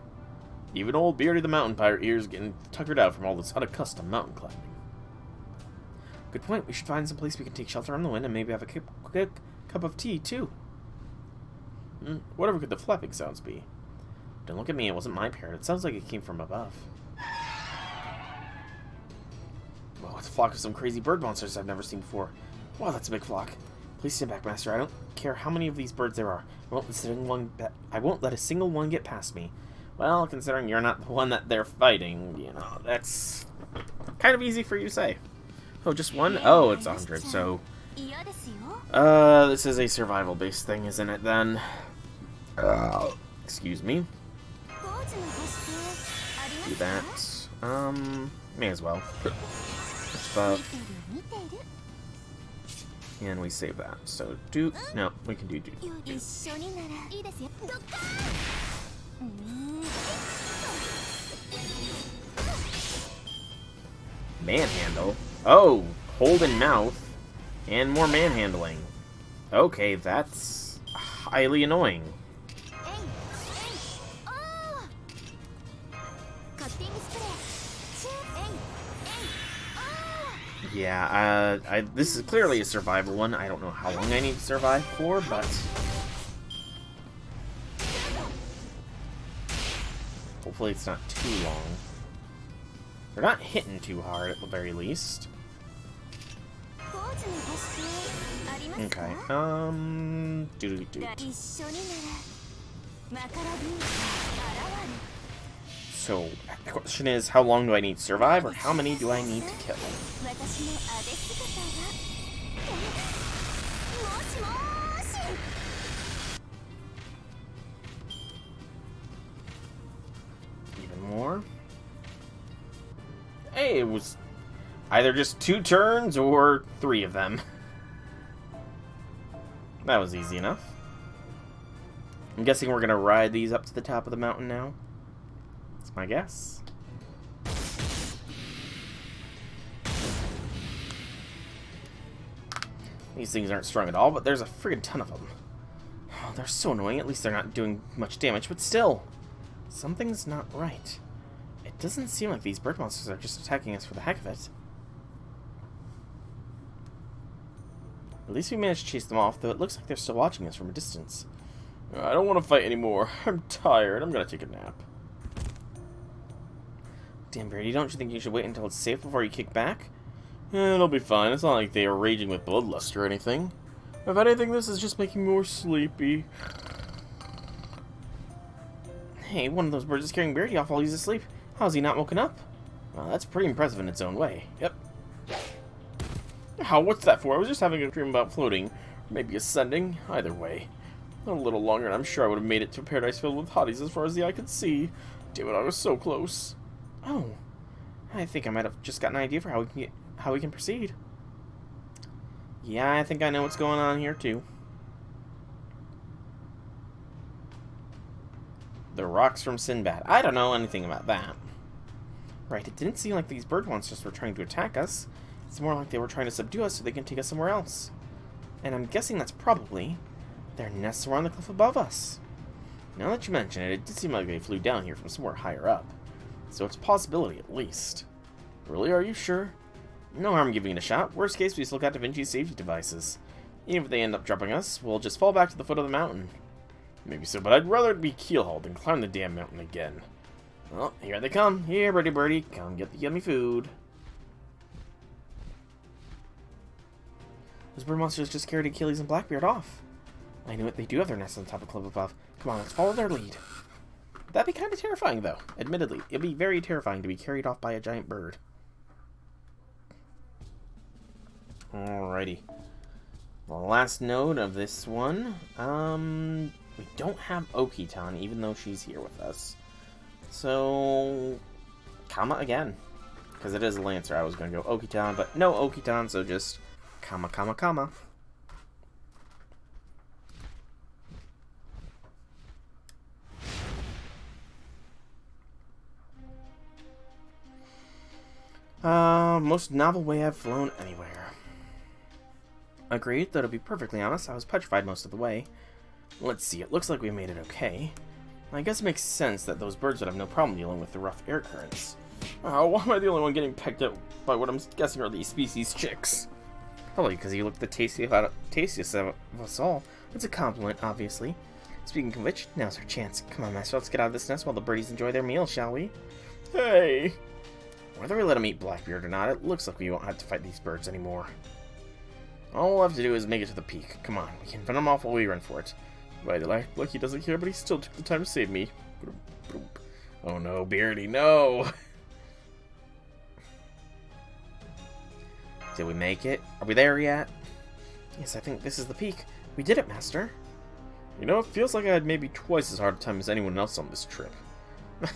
Even old Beardy the Mountain Pirate here is getting tuckered out from all this unaccustomed mountain climbing. Good point. We should find some place we can take shelter from the wind and maybe have a quick cup of tea too. Whatever could the flapping sounds be? Don't look at me, it wasn't my parrot. It sounds like it came from above. Well, it's a flock of some crazy bird monsters I've never seen before. Wow, that's a big flock. Please stand back, Master. I don't care how many of these birds there are. I won't let a single one get past me. Well, considering you're not the one that they're fighting, you know, that's kind of easy for you to say. Oh, just one? Oh, it's 100, so... this is a survival-based thing, isn't it, then? Excuse me. Do that. May as well. Buff. And we save that. So, no, we can do. Manhandle? Oh, hold in mouth. And more manhandling. Okay, that's highly annoying. Yeah, this is clearly a survival one. I don't know how long I need to survive for, but... hopefully it's not too long. They're not hitting too hard, at the very least. Okay, So, the question is, how long do I need to survive, or how many do I need to kill? Even more? Hey, it was either just 2 turns, or 3 of them. That was easy enough. I'm guessing we're gonna ride these up to the top of the mountain now. That's my guess. These things aren't strong at all, but there's a friggin' ton of them. Oh, they're so annoying. At least they're not doing much damage, but still. Something's not right. It doesn't seem like these bird monsters are just attacking us for the heck of it. At least we managed to chase them off, though it looks like they're still watching us from a distance. I don't want to fight anymore. I'm tired. I'm gonna take a nap. Damn, Brady, don't you think you should wait until it's safe before you kick back? It'll be fine. It's not like they are raging with bloodlust or anything. If anything, this is just making me more sleepy. Hey, one of those birds is carrying Brady off while he's asleep. How's he not woken up? Well, that's pretty impressive in its own way. Yep. How? What's that for? I was just having a dream about floating. Or maybe ascending. Either way. A little longer and I'm sure I would have made it to a paradise filled with hotties as far as the eye could see. Damn it, I was so close. Oh. I think I might have just got an idea for how we can proceed. Yeah, I think I know what's going on here too. The rocks from Sinbad. I don't know anything about that. Right, it didn't seem like these bird monsters were trying to attack us. It's more like they were trying to subdue us so they can take us somewhere else. And I'm guessing that's probably their nests were on the cliff above us. Now that you mention it, it did seem like they flew down here from somewhere higher up. So it's a possibility, at least. Really, are you sure? No harm giving it a shot. Worst case, we just look at Da Vinci's safety devices. Even if they end up dropping us, we'll just fall back to the foot of the mountain. Maybe so, but I'd rather be keelhauled than climb the damn mountain again. Well, here they come. Here, birdie, come get the yummy food. Those bird monsters just carried Achilles and Blackbeard off. I knew it. They do have their nests on top of the cliff above. Come on, let's follow their lead. That'd be kind of terrifying, though. Admittedly, it'd be very terrifying to be carried off by a giant bird. Alrighty. The last node of this one. We don't have Okitan, even though she's here with us. So, Kama again. Because it is a Lancer. I was going to go Okitan, but no Okitan, so just Kama, Kama, Kama. Most novel way I've flown anywhere. Agreed, though to be perfectly honest, I was petrified most of the way. Let's see, it looks like we made it okay. I guess it makes sense that those birds would have no problem dealing with the rough air currents. Oh, why am I the only one getting pecked at by what I'm guessing are these species chicks? Probably because you look the tastiest of us all. It's a compliment, obviously. Speaking of which, now's our chance. Come on, Master, let's get out of this nest while the birdies enjoy their meal, shall we? Hey! Whether we let them eat Blackbeard or not, it looks like we won't have to fight these birds anymore. All we'll have to do is make it to the peak. Come on, we can fend him off while we run for it. Right, like he doesn't care, but he still took the time to save me. Oh no, Beardy, no! Did we make it? Are we there yet? Yes, I think this is the peak. We did it, Master. You know, it feels like I had maybe twice as hard a time as anyone else on this trip.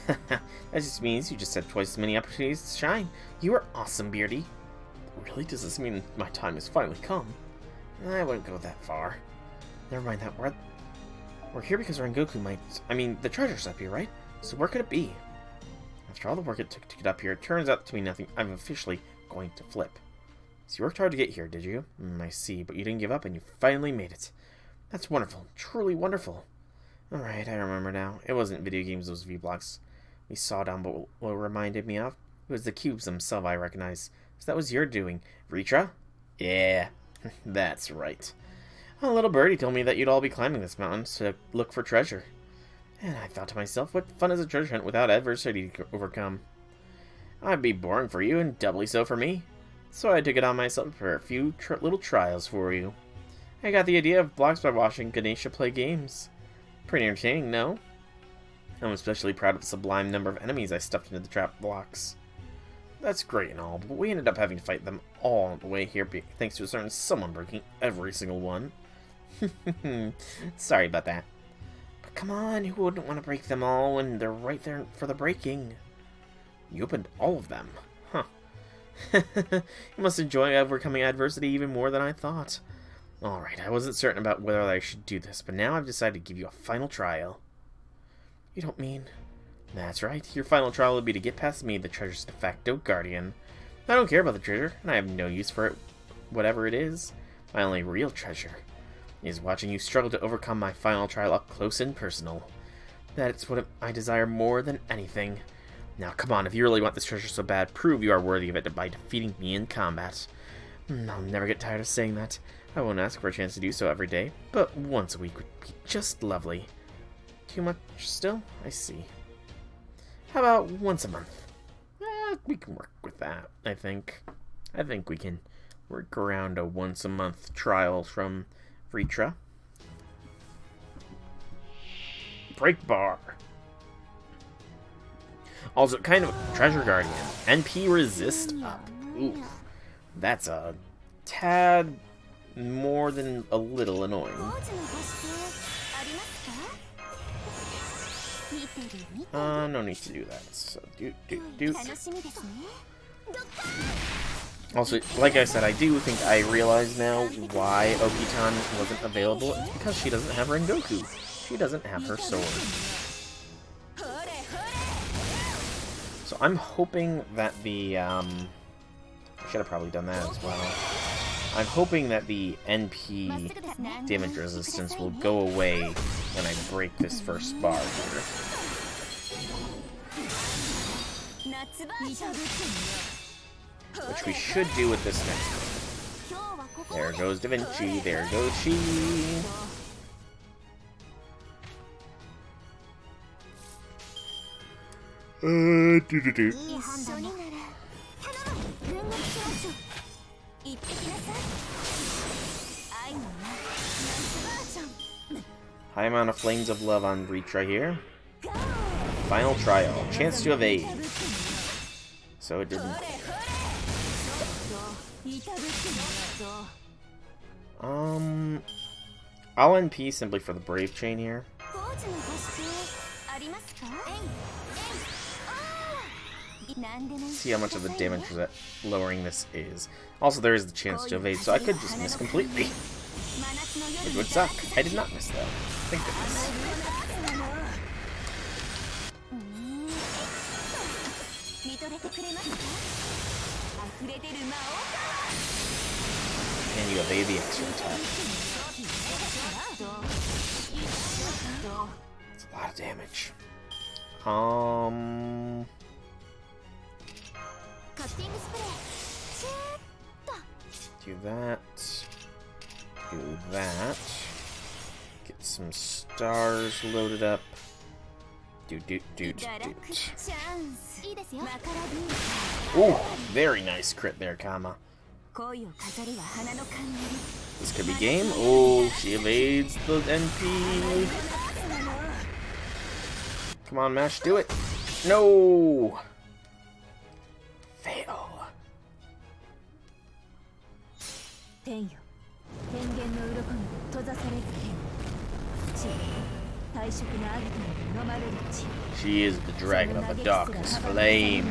That just means you just had twice as many opportunities to shine. You are awesome, Beardy. Really? Does this mean my time has finally come? I wouldn't go that far. Never mind that. We're here because Rengoku might... I mean, the treasure's up here, right? So where could it be? After all the work it took to get up here, it turns out to be nothing. I'm officially going to flip. So you worked hard to get here, did you? I see, but you didn't give up and you finally made it. That's wonderful. Truly wonderful. Alright, I remember now. It wasn't video games, those V-blocks we saw down, but what reminded me of? It was the cubes themselves I recognized. So that was your doing. Ritra? Yeah, that's right. A little birdie told me that you'd all be climbing this mountain to look for treasure. And I thought to myself, what fun is a treasure hunt without adversity to overcome? I'd be boring for you, and doubly so for me. So I took it on myself for a few little trials for you. I got the idea of blocks by watching Ganesha play games. Pretty entertaining, no? I'm especially proud of the sublime number of enemies I stuffed into the trap blocks. That's great and all, but we ended up having to fight them all on the way here thanks to a certain someone breaking every single one. Sorry about that. But come on, who wouldn't want to break them all when they're right there for the breaking? You opened all of them. Huh. You must enjoy overcoming adversity even more than I thought. Alright, I wasn't certain about whether I should do this, but now I've decided to give you a final trial. You don't mean... That's right, your final trial would be to get past me, the treasure's de facto guardian. I don't care about the treasure, and I have no use for it, whatever it is. My only real treasure is watching you struggle to overcome my final trial up close and personal. That's what I desire more than anything. Now come on, if you really want this treasure so bad, prove you are worthy of it by defeating me in combat. I'll never get tired of saying that. I won't ask for a chance to do so every day, but once a week would be just lovely. Too much still? I see. How about once a month? We can work with that, I think. I think we can work around a once-a-month trial from Ritra. Break bar. Also, kind of treasure guardian. NP resist up. Oof. That's a tad more than a little annoying. No need to do that. So, Also, like I said, I do think I realize now why Okitan wasn't available. It's because she doesn't have Rengoku. She doesn't have her sword. So I'm hoping that the, I should have probably done that as well. I'm hoping that the NP damage resistance will go away when I break this first bar here. Which we should do with this next one. There goes Da Vinci, there goes she. High amount of flames of love on Ritra here. Final trial. Chance to evade. So it didn't. I'll NP simply for the Brave Chain here. See how much of the damage that lowering this is. Also, there is the chance to evade, so I could just miss completely. It would suck. I did not miss though. Thank goodness. And you evade the extra attack. It's a lot of damage. Do that. Do that. Get some stars loaded up. Doot. Ooh, very nice crit there, Kama. This could be game. Oh, she evades the NP. Come on, Mash, do it. No! Fail. She is the dragon of the darkest flame.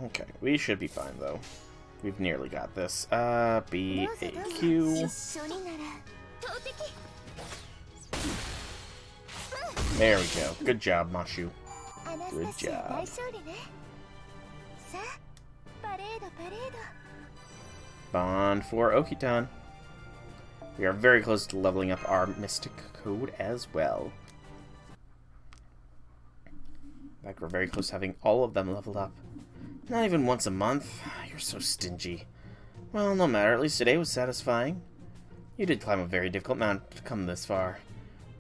Okay, we should be fine though. We've nearly got this. B, A, Q. There we go. Good job, Mashu. Good job. Bond for Okitan. We are very close to leveling up our Mystic Code as well. In fact, we're very close to having all of them leveled up. Not even once a month. You're so stingy. Well, no matter. At least today was satisfying. You did climb a very difficult mountain to come this far.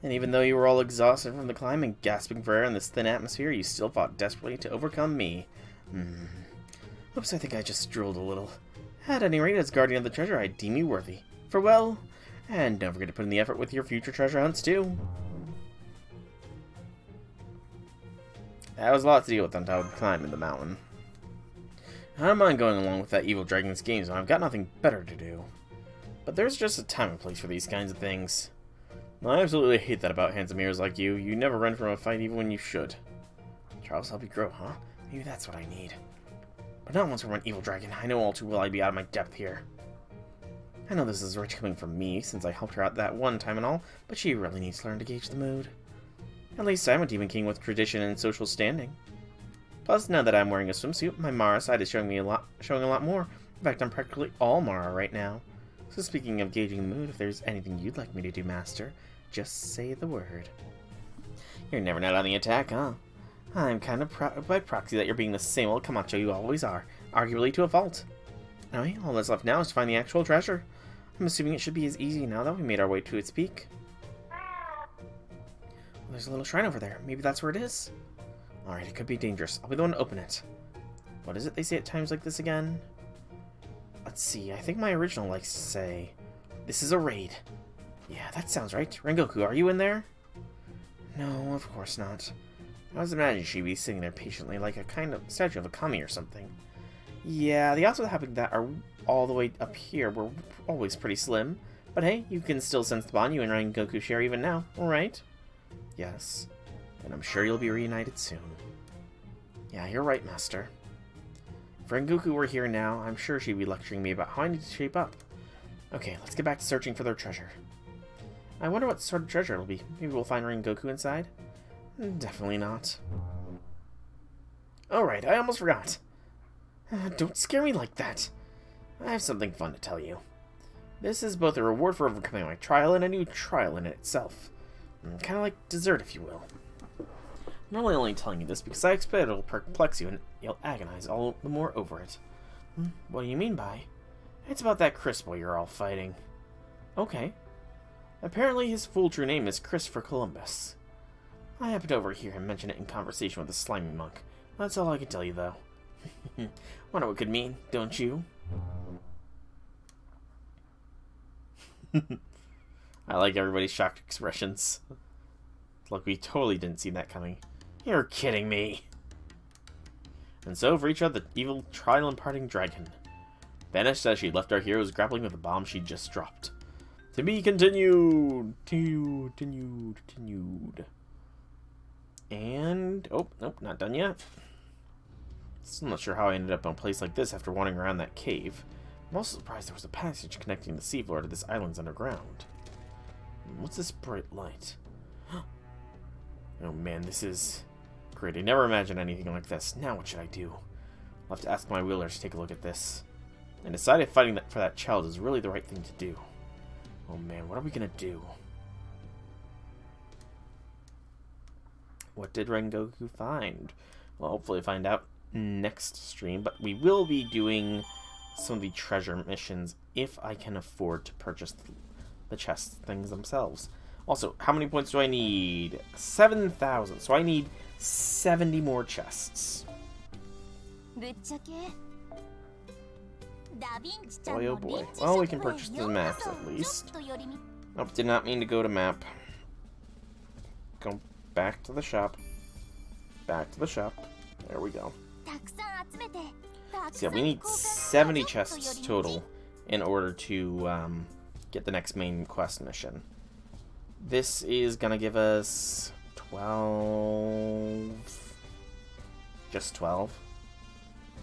And even though you were all exhausted from the climb and gasping for air in this thin atmosphere, you still fought desperately to overcome me. Oops, I think I just drooled a little. At any rate, as guardian of the treasure, I deem you worthy. Farewell, and don't forget to put in the effort with your future treasure hunts, too. That was a lot to deal with on top of the climb in the mountain. I don't mind going along with that evil dragon's games when I've got nothing better to do. But there's just a time and place for these kinds of things. I absolutely hate that about handsome heroes like you. You never run from a fight even when you should. Charles, help you grow, huh? Maybe that's what I need. But not once from an evil dragon. I know all too well I'd be out of my depth here. I know this is rich coming from me, since I helped her out that one time and all, but she really needs to learn to gauge the mood. At least I'm a demon king with tradition and social standing. Plus, now that I'm wearing a swimsuit, my Mara side is showing a lot more. In fact, I'm practically all Mara right now. So speaking of gauging the mood, if there's anything you'd like me to do, Master, just say the word. You're never not on the attack, huh? I'm kind of proud by proxy that you're being the same old Camacho you always are, arguably to a fault. Anyway, all that's left now is to find the actual treasure. I'm assuming it should be as easy now that we made our way to its peak. Well, there's a little shrine over there. Maybe that's where it is? Alright, it could be dangerous. I'll be the one to open it. What is it they say at times like this again? Let's see, I think my original likes to say, this is a raid. Yeah, that sounds right. Rengoku, are you in there? No, of course not. I was imagining she'd be sitting there patiently like a kind of statue of a kami or something. Yeah, the odds of having that are all the way up here were always pretty slim. But hey, you can still sense the bond you and Rengoku share even now, alright? Yes, and I'm sure you'll be reunited soon. Yeah, you're right, Master. If Rengoku were here now, I'm sure she'd be lecturing me about how I need to shape up. Okay, let's get back to searching for their treasure. I wonder what sort of treasure it'll be. Maybe we'll find Rengoku inside? Definitely not. Alright, I almost forgot. Don't scare me like that. I have something fun to tell you. This is both a reward for overcoming my trial and a new trial in itself. Kind of like dessert, if you will. I'm really only telling you this because I expect it'll perplex you and you'll agonize all the more over it. What do you mean by? It's about that Chris boy you're all fighting. Okay. Apparently his full true name is Christopher Columbus. I happened to overhear him mention it in conversation with the slimy monk. That's all I can tell you, though. Wonder what it could mean, don't you? I like everybody's shocked expressions. Look, we totally didn't see that coming. You're kidding me. And so, for each other, the evil trial imparting dragon vanished as she left our heroes grappling with the bomb she just dropped. To be continued. Continued. And... oh, nope, not done yet. Still not sure how I ended up in a place like this after wandering around that cave. I'm also surprised there was a passage connecting the seafloor to this island's underground. What's this bright light? Oh man, this is great. I never imagined anything like this. Now what should I do? I'll have to ask my wheeler to take a look at this. And decide if fighting for that child is really the right thing to do. Oh man, what are we gonna do? What did Rengoku find? Well, hopefully find out next stream, but we will be doing some of the treasure missions if I can afford to purchase the chest things themselves. Also, how many points do I need? 7,000. So I need 70 more chests. Boy, oh boy. Well, we can purchase the maps at least. Oh, did not mean to go to map. Go back to the shop. Back to the shop. There we go. So yeah, we need 70 chests total in order to get the next main quest mission. This is gonna give us 12. Just 12.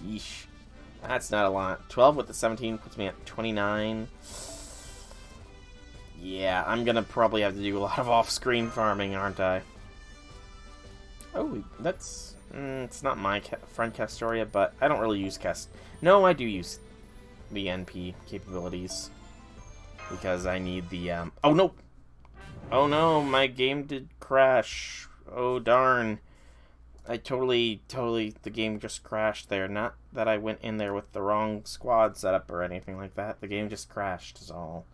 Yeesh. That's not a lot. 12 with the 17 puts me at 29. Yeah, I'm gonna probably have to do a lot of off-screen farming, aren't I? Oh, that's... it's not my friend Castoria, but I don't really use Cast... No, I do use the NP capabilities. Because I need the, Oh, no! Oh, no, my game did crash. Oh, darn. I totally, the game just crashed there. Not that I went in there with the wrong squad setup or anything like that. The game just crashed, is all.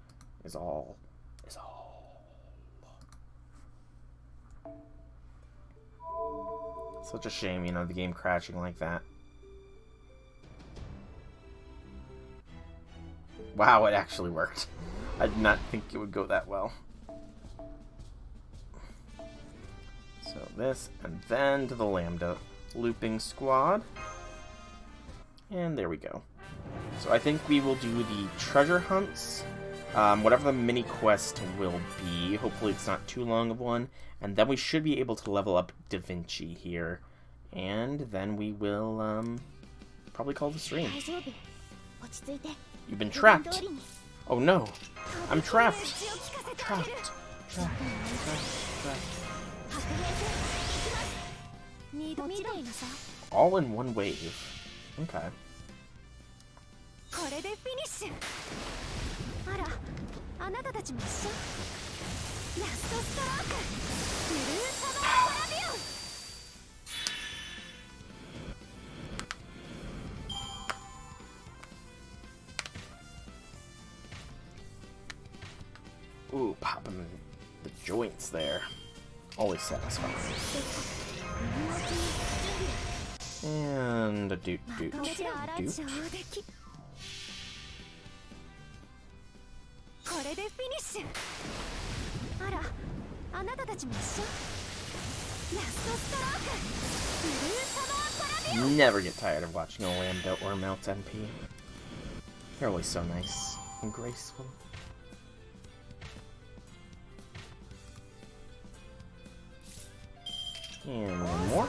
Such a shame, you know, the game crashing like that. Wow, it actually worked. I did not think it would go that well. So this, and then to the Lambda looping squad. And there we go. So I think we will do the treasure hunts. Whatever the mini quest will be. Hopefully it's not too long of one. And then we should be able to level up Da Vinci here. And then we will, probably call the stream. You've been trapped. Oh no. I'm trapped. Trapped. All in one wave. Okay. Ooh, popping the joints there. Always satisfying. And a doot. Never get tired of watching a Lambda or Melt NP. They're always so nice and graceful. And one more.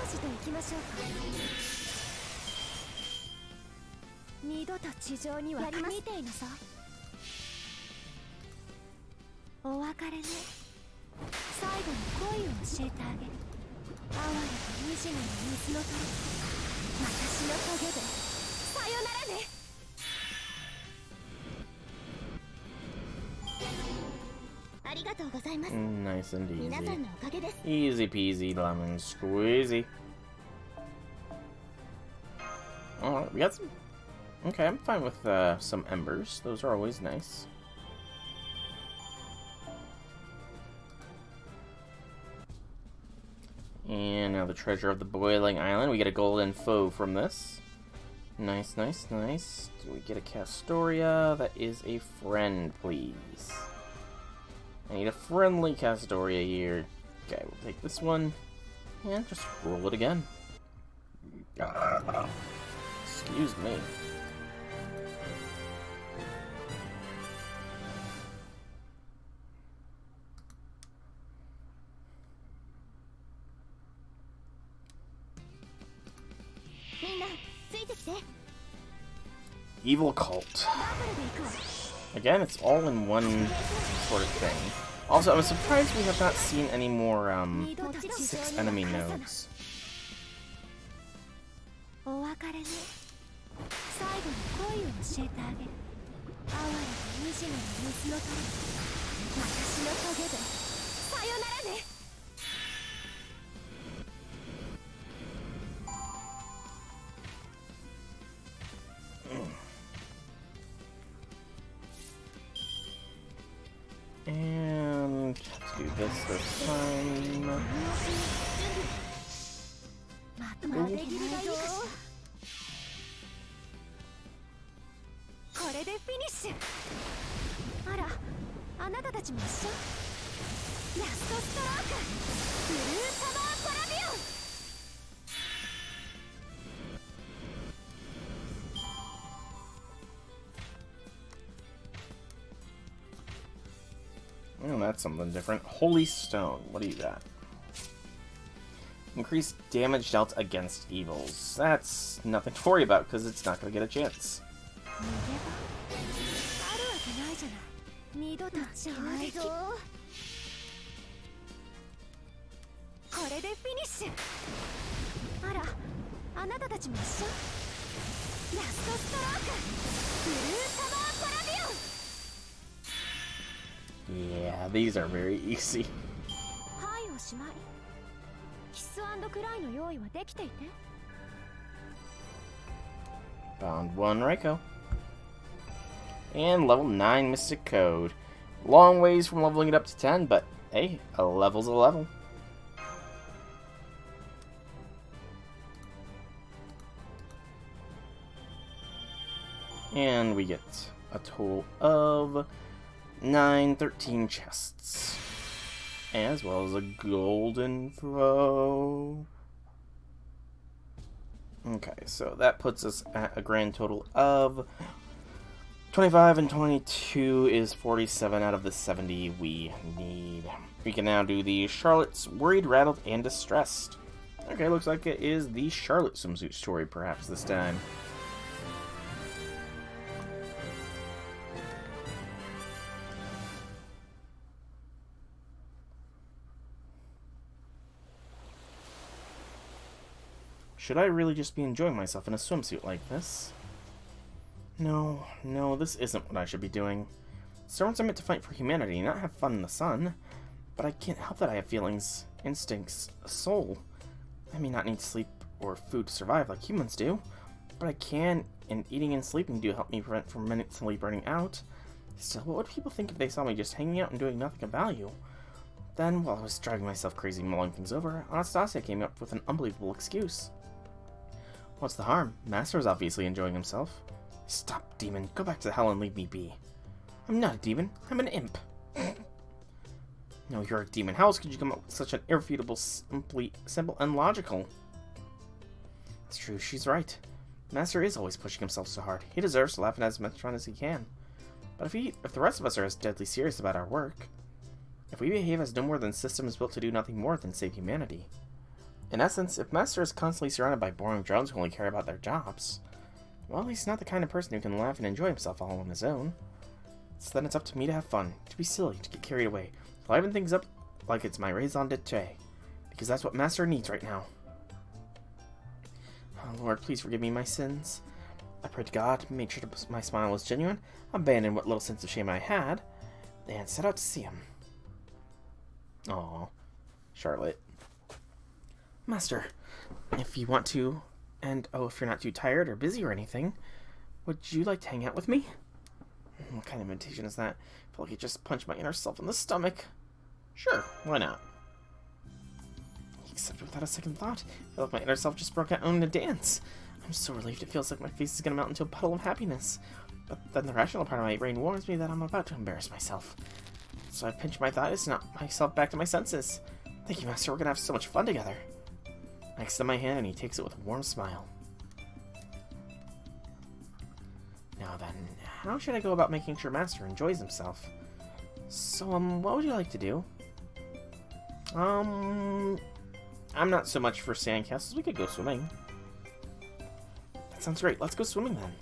Nice and easy. Easy peasy lemon squeezy. Alright, we got some... Okay, I'm fine with some embers. Those are always nice. And now the treasure of the boiling island. We get a golden foe from this. Nice. Do we get a Castoria? That is a friend, please. I need a friendly Castoria here. Okay, we'll take this one. And just roll it again. Excuse me. Evil cult. Again, it's all in one sort of thing. Also, I'm surprised we have not seen any more 6 enemy nodes. this time. Oh, that's something different. Holy Stone. What do you got? Increased damage dealt against evils. That's nothing to worry about because it's not going to get a chance. Yeah, these are very easy. Bound 1 Reiko. And level 9 Mystic Code. Long ways from leveling it up to 10, but hey, a level's a level. And we get a total of 13 chests. As well as a golden throw. Okay, so that puts us at a grand total of 25 and 22 is 47 out of the 70 we need. We can now do the Charlotte's Worried, Rattled, and Distressed. Okay, looks like it is the Charlotte swimsuit story perhaps this time. Should I really just be enjoying myself in a swimsuit like this? No, this isn't what I should be doing. Servants are meant to fight for humanity, not have fun in the sun. But I can't help that I have feelings, instincts, a soul. I may not need sleep or food to survive like humans do, but I can, and eating and sleeping do help me prevent from mentally burning out. Still, what would people think if they saw me just hanging out and doing nothing of value? Then, while I was driving myself crazy mulling things over, Anastasia came up with an unbelievable excuse. What's the harm? Master is obviously enjoying himself. Stop, demon. Go back to hell and leave me be. I'm not a demon. I'm an imp. No, you're a demon. How else could you come up with such an irrefutable, simple and logical? It's true, she's right. Master is always pushing himself so hard. He deserves to laugh and have as much fun as he can. But if the rest of us are as deadly serious about our work, if we behave as no more than systems built to do nothing more than save humanity. In essence, if Master is constantly surrounded by boring drones who only care about their jobs, well, he's not the kind of person who can laugh and enjoy himself all on his own. So then it's up to me to have fun, to be silly, to get carried away, to liven things up like it's my raison d'etre, because that's what Master needs right now. Oh, Lord, please forgive me my sins. I prayed to God, make sure my smile was genuine, abandon what little sense of shame I had, and set out to see him. Aww, Charlotte. Master, if you want to, and if you're not too tired or busy or anything, would you like to hang out with me? What kind of invitation is that? I feel like you just punched my inner self in the stomach. Sure, why not? He accepted without a second thought. I feel like my inner self just broke out into dance. I'm so relieved it feels like my face is going to melt into a puddle of happiness. But then the rational part of my brain warns me that I'm about to embarrass myself. So I pinch my thighs to knock myself back to my senses. Thank you, Master. We're going to have so much fun together. I extend my hand and he takes it with a warm smile. Now then, how should I go about making sure Master enjoys himself? So, what would you like to do? I'm not so much for sandcastles. We could go swimming. That sounds great. Let's go swimming then.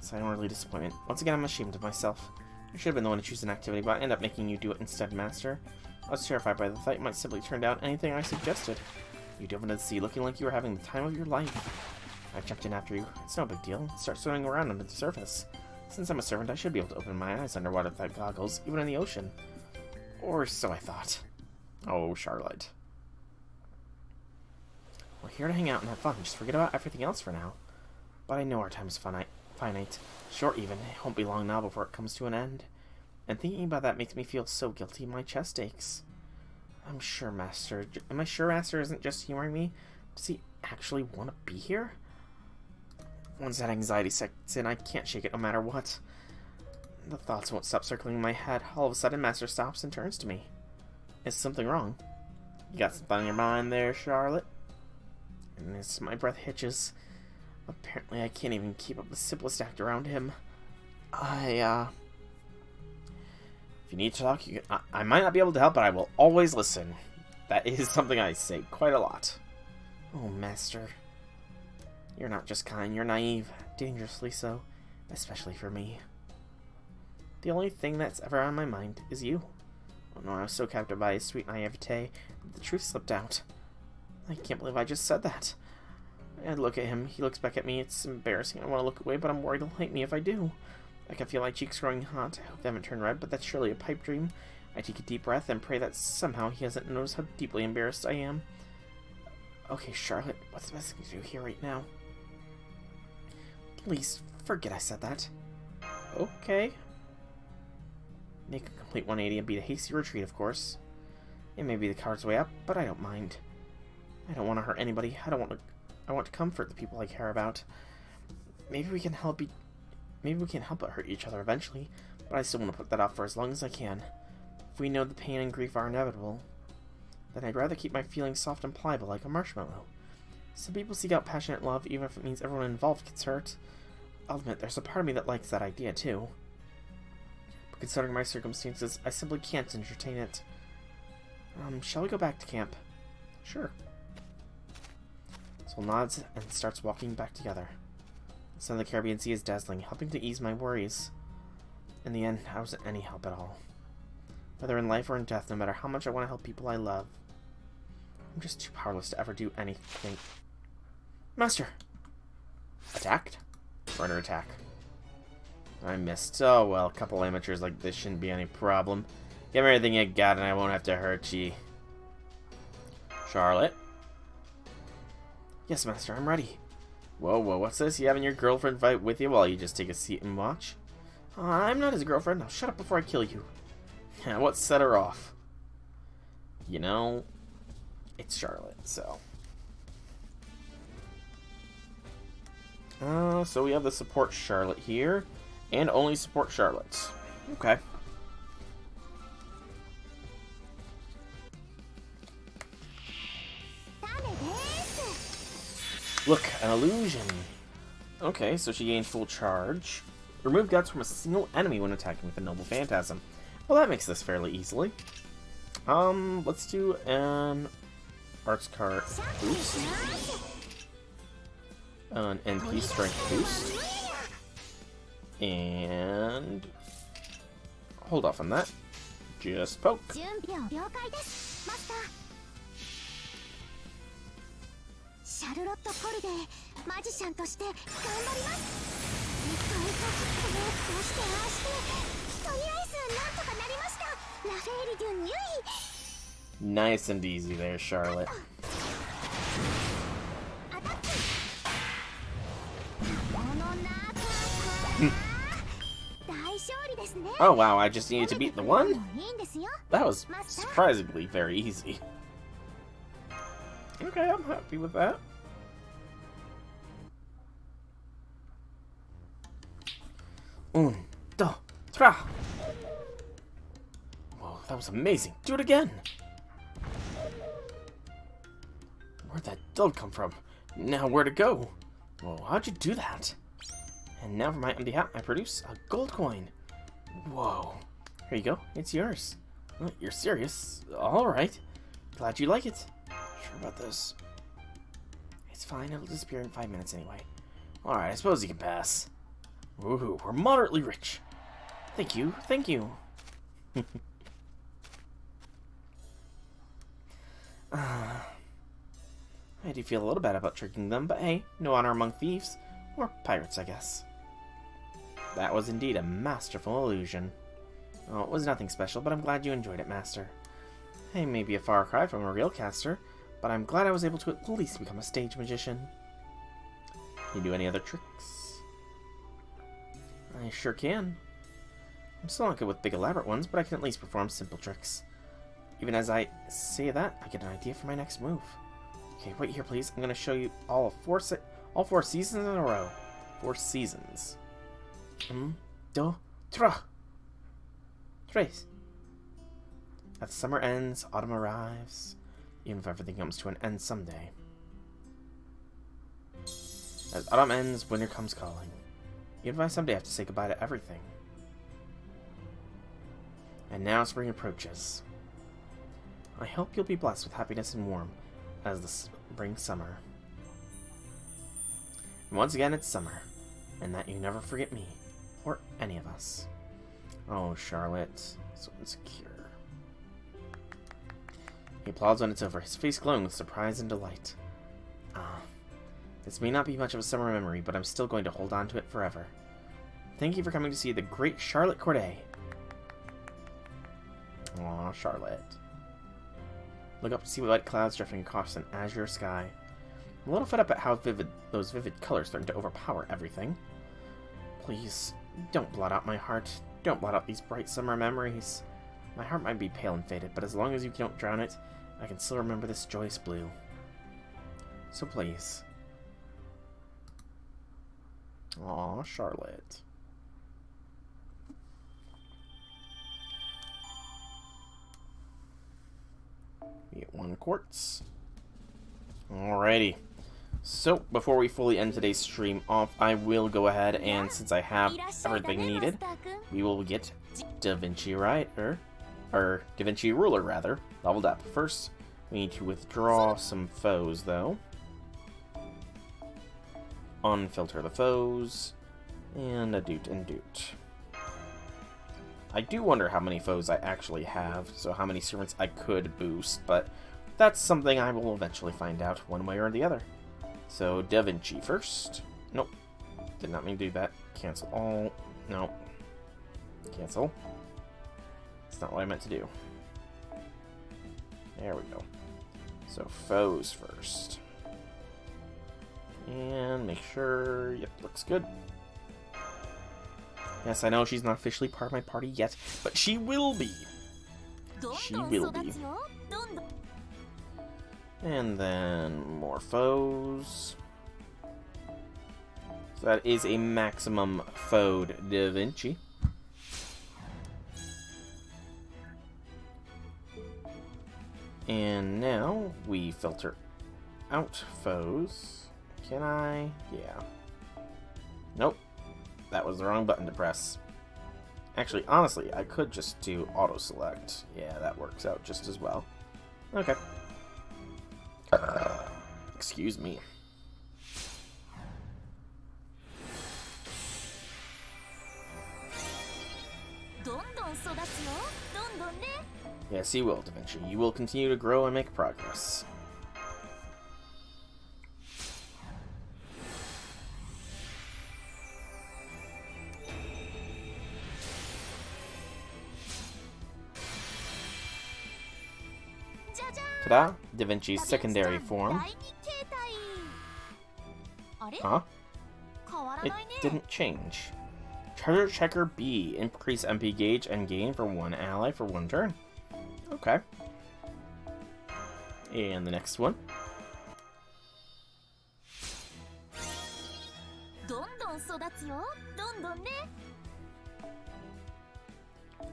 Silent disappointment. Once again, I'm ashamed of myself. I should have been the one to choose an activity, but I ended up making you do it instead, Master. I was terrified by the thought you might simply turn down anything I suggested. You dove into the sea looking like you were having the time of your life. I jumped in after you. It's no big deal. Start swimming around under the surface. Since I'm a servant, I should be able to open my eyes underwater without goggles, even in the ocean. Or so I thought. Oh, Charlotte. We're here to hang out and have fun. Just forget about everything else for now. But I know our time is finite. Short even. It won't be long now before it comes to an end. And thinking about that makes me feel so guilty my chest aches. I'm sure, Master. Am I sure Master isn't just humoring me? Does he actually want to be here? Once that anxiety sets in, I can't shake it no matter what. The thoughts won't stop circling in my head. All of a sudden, Master stops and turns to me. Is something wrong? You got something on your mind there, Charlotte? And as my breath hitches, apparently I can't even keep up the simplest act around him. If you need to talk, I might not be able to help, but I will always listen. That is something I say quite a lot. Oh, Master. You're not just kind, you're naive. Dangerously so. Especially for me. The only thing that's ever on my mind is you. Oh no, I was so captivated by his sweet naivete that the truth slipped out. I can't believe I just said that. I look at him, he looks back at me, it's embarrassing. I want to look away, but I'm worried he'll hate me if I do. I can feel my cheeks growing hot. I hope they haven't turned red, but that's surely a pipe dream. I take a deep breath and pray that somehow he hasn't noticed how deeply embarrassed I am. Okay, Charlotte, what's the best thing to do here right now? Please, forget I said that. Okay. Make a complete 180 and beat a hasty retreat, of course. It may be the coward's way up, but I don't mind. I don't want to hurt anybody. I want to comfort the people I care about. Maybe we can help but hurt each other eventually, but I still want to put that off for as long as I can. If we know the pain and grief are inevitable, then I'd rather keep my feelings soft and pliable like a marshmallow. Some people seek out passionate love even if it means everyone involved gets hurt. I'll admit, there's a part of me that likes that idea too. But considering my circumstances, I simply can't entertain it. Shall we go back to camp? Sure. Sol nods and starts walking back together. The sun of the Caribbean Sea is dazzling, helping to ease my worries. In the end, I wasn't any help at all. Whether in life or in death, no matter how much I want to help people I love, I'm just too powerless to ever do anything. Master! Attacked? Or under attack? I missed. Oh well, a couple amateurs like this shouldn't be any problem. Give me everything you got and I won't have to hurt ye. Charlotte? Yes, Master, I'm ready. Whoa, what's this? You having your girlfriend fight with you while you just take a seat and watch? I'm not his girlfriend. Now shut up before I kill you. What set her off? You know, it's Charlotte, so. So we have the support Charlotte here, and only support Charlotte. Okay. Look, an illusion. Okay, so she gained full charge. Remove guts from a single enemy when attacking with a noble phantasm. Well, that makes this fairly easily. Let's do an arts card boost. An NP strength boost. And hold off on that. Just poke. Nice and easy there, Charlotte. Oh wow, I just needed to beat the one? That was surprisingly very easy. Okay, I'm happy with that. Un, dos, tres. Whoa, that was amazing. Do it again. Where'd that dog come from? Now where to go? Whoa, how'd you do that? And now for my empty hat, I produce a gold coin. Whoa. Here you go. It's yours. Well, you're serious. Alright. Glad you like it. Sure about this. It's fine. It'll disappear in 5 minutes anyway. Alright, I suppose you can pass. Woohoo, we're moderately rich. Thank you. Thank you. I do feel a little bad about tricking them, but hey, no honor among thieves. Or pirates, I guess. That was indeed a masterful illusion. Oh, it was nothing special, but I'm glad you enjoyed it, Master. I may be a far cry from a real caster, but I'm glad I was able to at least become a stage magician. Can you do any other tricks? I sure can. I'm still not good with big elaborate ones, but I can at least perform simple tricks. Even as I say that, I get an idea for my next move. Okay, wait here, please. I'm gonna show you all four seasons in a row. 4 seasons. Dos, tres. As summer ends, autumn arrives. Even if everything comes to an end someday. As autumn ends, winter comes calling. Even if I someday have to say goodbye to everything. And now spring approaches. I hope you'll be blessed with happiness and warm as the spring summer. And once again, it's summer. And that you never forget me. Or any of us. Oh, Charlotte. So insecure. He applauds when it's over, his face glowing with surprise and delight. Ah. This may not be much of a summer memory, but I'm still going to hold on to it forever. Thank you for coming to see the great Charlotte Corday. Aw, Charlotte. Look up to see white clouds drifting across an azure sky. I'm a little fed up at how those vivid colors starting to overpower everything. Please, don't blot out my heart. Don't blot out these bright summer memories. My heart might be pale and faded, but as long as you don't drown it, I can still remember this joyous blue. So please. Aw, Charlotte. We get 1 quartz. Alrighty. So, before we fully end today's stream off, I will go ahead and, since I have everything needed, we will get Da Vinci or Da Vinci Ruler, rather, leveled up. First, we need to withdraw some foes, though. Unfilter the foes, and a doot and doot. I do wonder how many foes I actually have, so how many servants I could boost, but that's something I will eventually find out one way or the other. So, Da Vinci first. Nope. Did not mean to do that. Cancel all. No. Cancel. That's not what I meant to do. There we go. So, foes first. And make sure... Yep, looks good. Yes, I know she's not officially part of my party yet, but she will be. She will be. And then more foes. So that is a maximum foe Da Vinci. And now we filter out foes. Can I? Yeah. Nope. That was the wrong button to press. Actually, honestly, I could just do auto select. Yeah, that works out just as well. Okay. Excuse me. Yes, you will, Da Vinci. You will continue to grow and make progress. Ta-da! Da Vinci's secondary form. Huh? It didn't change. Treasure Checker B. Increase MP gauge and gain for 1 ally for 1 turn. Okay. And the next one.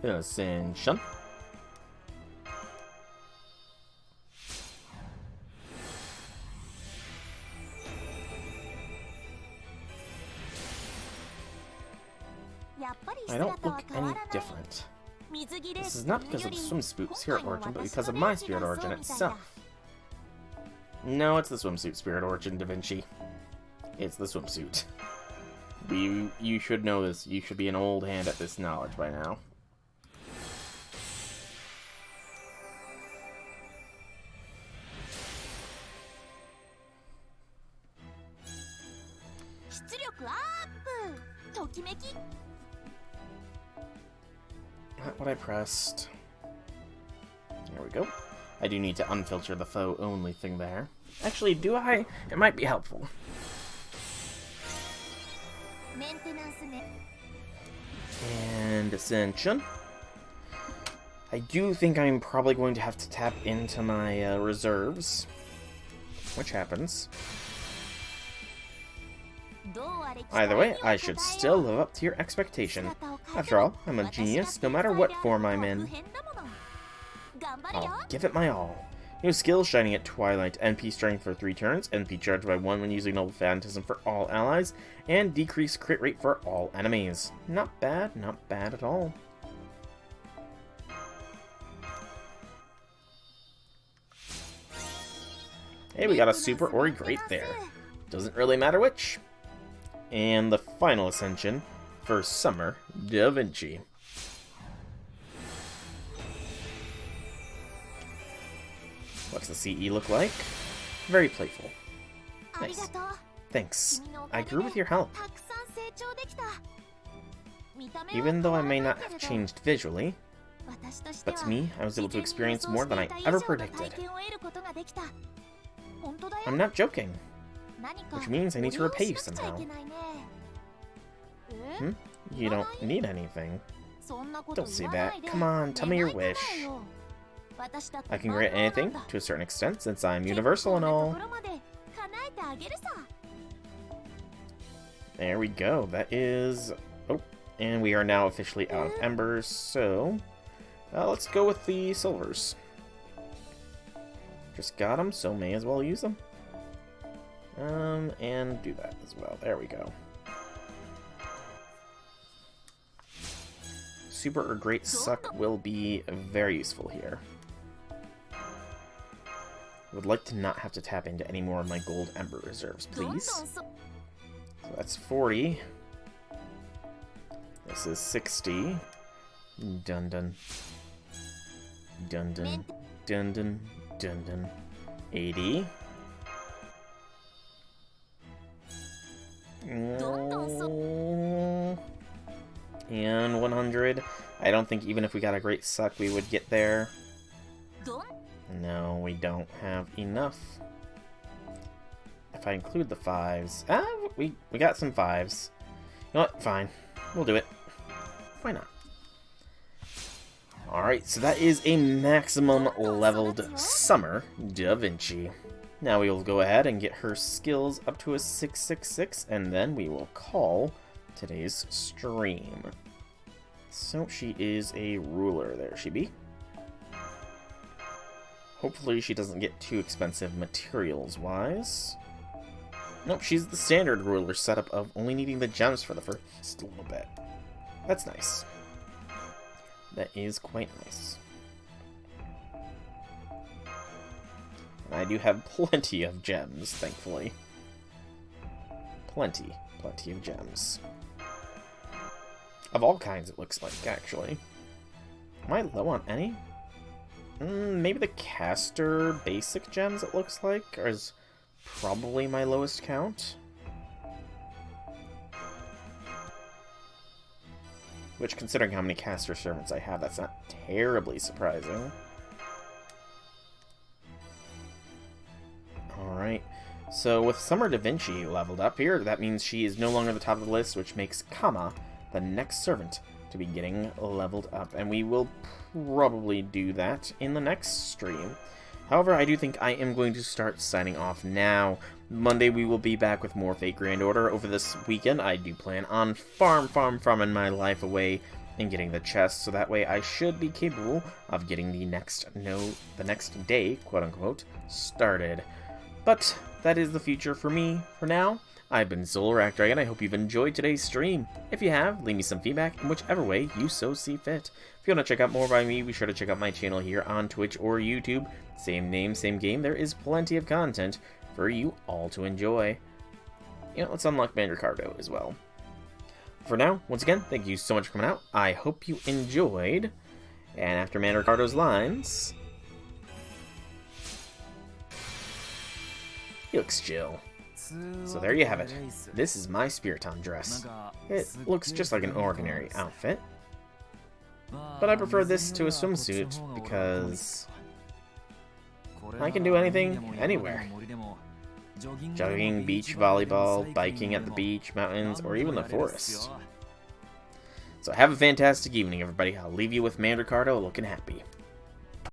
Ascension. I don't look any different. This is not because of the swimsuit spirit origin, but because of my spirit origin itself. No, it's the swimsuit spirit origin, Da Vinci. It's the swimsuit. You should know this. You should be an old hand at this knowledge by now. Not what I pressed. There we go. I do need to unfilter the foe only thing there. Actually, do I? It might be helpful. And Ascension. I do think I'm probably going to have to tap into my reserves, which happens. Either way, I should still live up to your expectation. After all, I'm a genius no matter what form I'm in. I'll give it my all. New skills shining at Twilight. NP strength for 3 turns, NP charged by 1 when using Noble Phantasm for all allies, and decreased crit rate for all enemies. Not bad at all. Hey, we got a super or a great there. Doesn't really matter which. And the final ascension for Summer Da Vinci. What's the CE look like? Very playful. Nice. Thanks. I grew with your help. Even though I may not have changed visually, but to me, I was able to experience more than I ever predicted. I'm not joking. Which means I need to repay you somehow. You don't need anything. Don't say that. Come on, tell me your wish. I can grant anything, to a certain extent, since I'm universal and all. There we go. That is... Oh, and we are now officially out of embers, so... let's go with the silvers. Just got them, so may as well use them. And do that as well. There we go. Super or Great Suck will be very useful here. I would like to not have to tap into any more of my gold ember reserves, please. So that's 40. This is 60. Dun dun. Dun dun. Dun dun. Dun dun. 80. And 100. I don't think even if we got a Great Suck we would get there. No, we don't have enough. If I include the 5s... we got some 5s. You know what? Fine. We'll do it. Why not? Alright, so that is a maximum leveled Summer Da Vinci. Now we will go ahead and get her skills up to a 666, and then we will call today's stream. So she is a ruler. There she be. Hopefully she doesn't get too expensive materials-wise. Nope, she's the standard ruler setup of only needing the gems for the first little bit. That's nice. That is quite nice. I do have plenty of gems, thankfully. Plenty of gems. Of all kinds, it looks like, actually. Am I low on any? Maybe the caster basic gems, it looks like, is probably my lowest count. Which, considering how many caster servants I have, that's not terribly surprising. Alright, so with Summer Da Vinci leveled up here, that means she is no longer the top of the list, which makes Kama the next servant to be getting leveled up. And we will probably do that in the next stream. However, I do think I am going to start signing off now. Monday we will be back with more Fate Grand Order. Over this weekend, I do plan on farming my life away and getting the chest, so that way I should be capable of getting the next day, quote-unquote, started. But that is the future for me. For now, I've been Zolrak Dragon. I hope you've enjoyed today's stream. If you have, leave me some feedback in whichever way you so see fit. If you want to check out more by me, be sure to check out my channel here on Twitch or YouTube. Same name, same game. There is plenty of content for you all to enjoy. You know, let's unlock Mandracardo as well. For now, once again, thank you so much for coming out. I hope you enjoyed. And after Mandracardo's lines, he looks chill. So there you have it. This is my Spiritomb dress. It looks just like an ordinary outfit, but I prefer this to a swimsuit because I can do anything, anywhere. Jogging, beach volleyball, biking at the beach, mountains, or even the forest. So have a fantastic evening, everybody. I'll leave you with Mandracardo looking happy.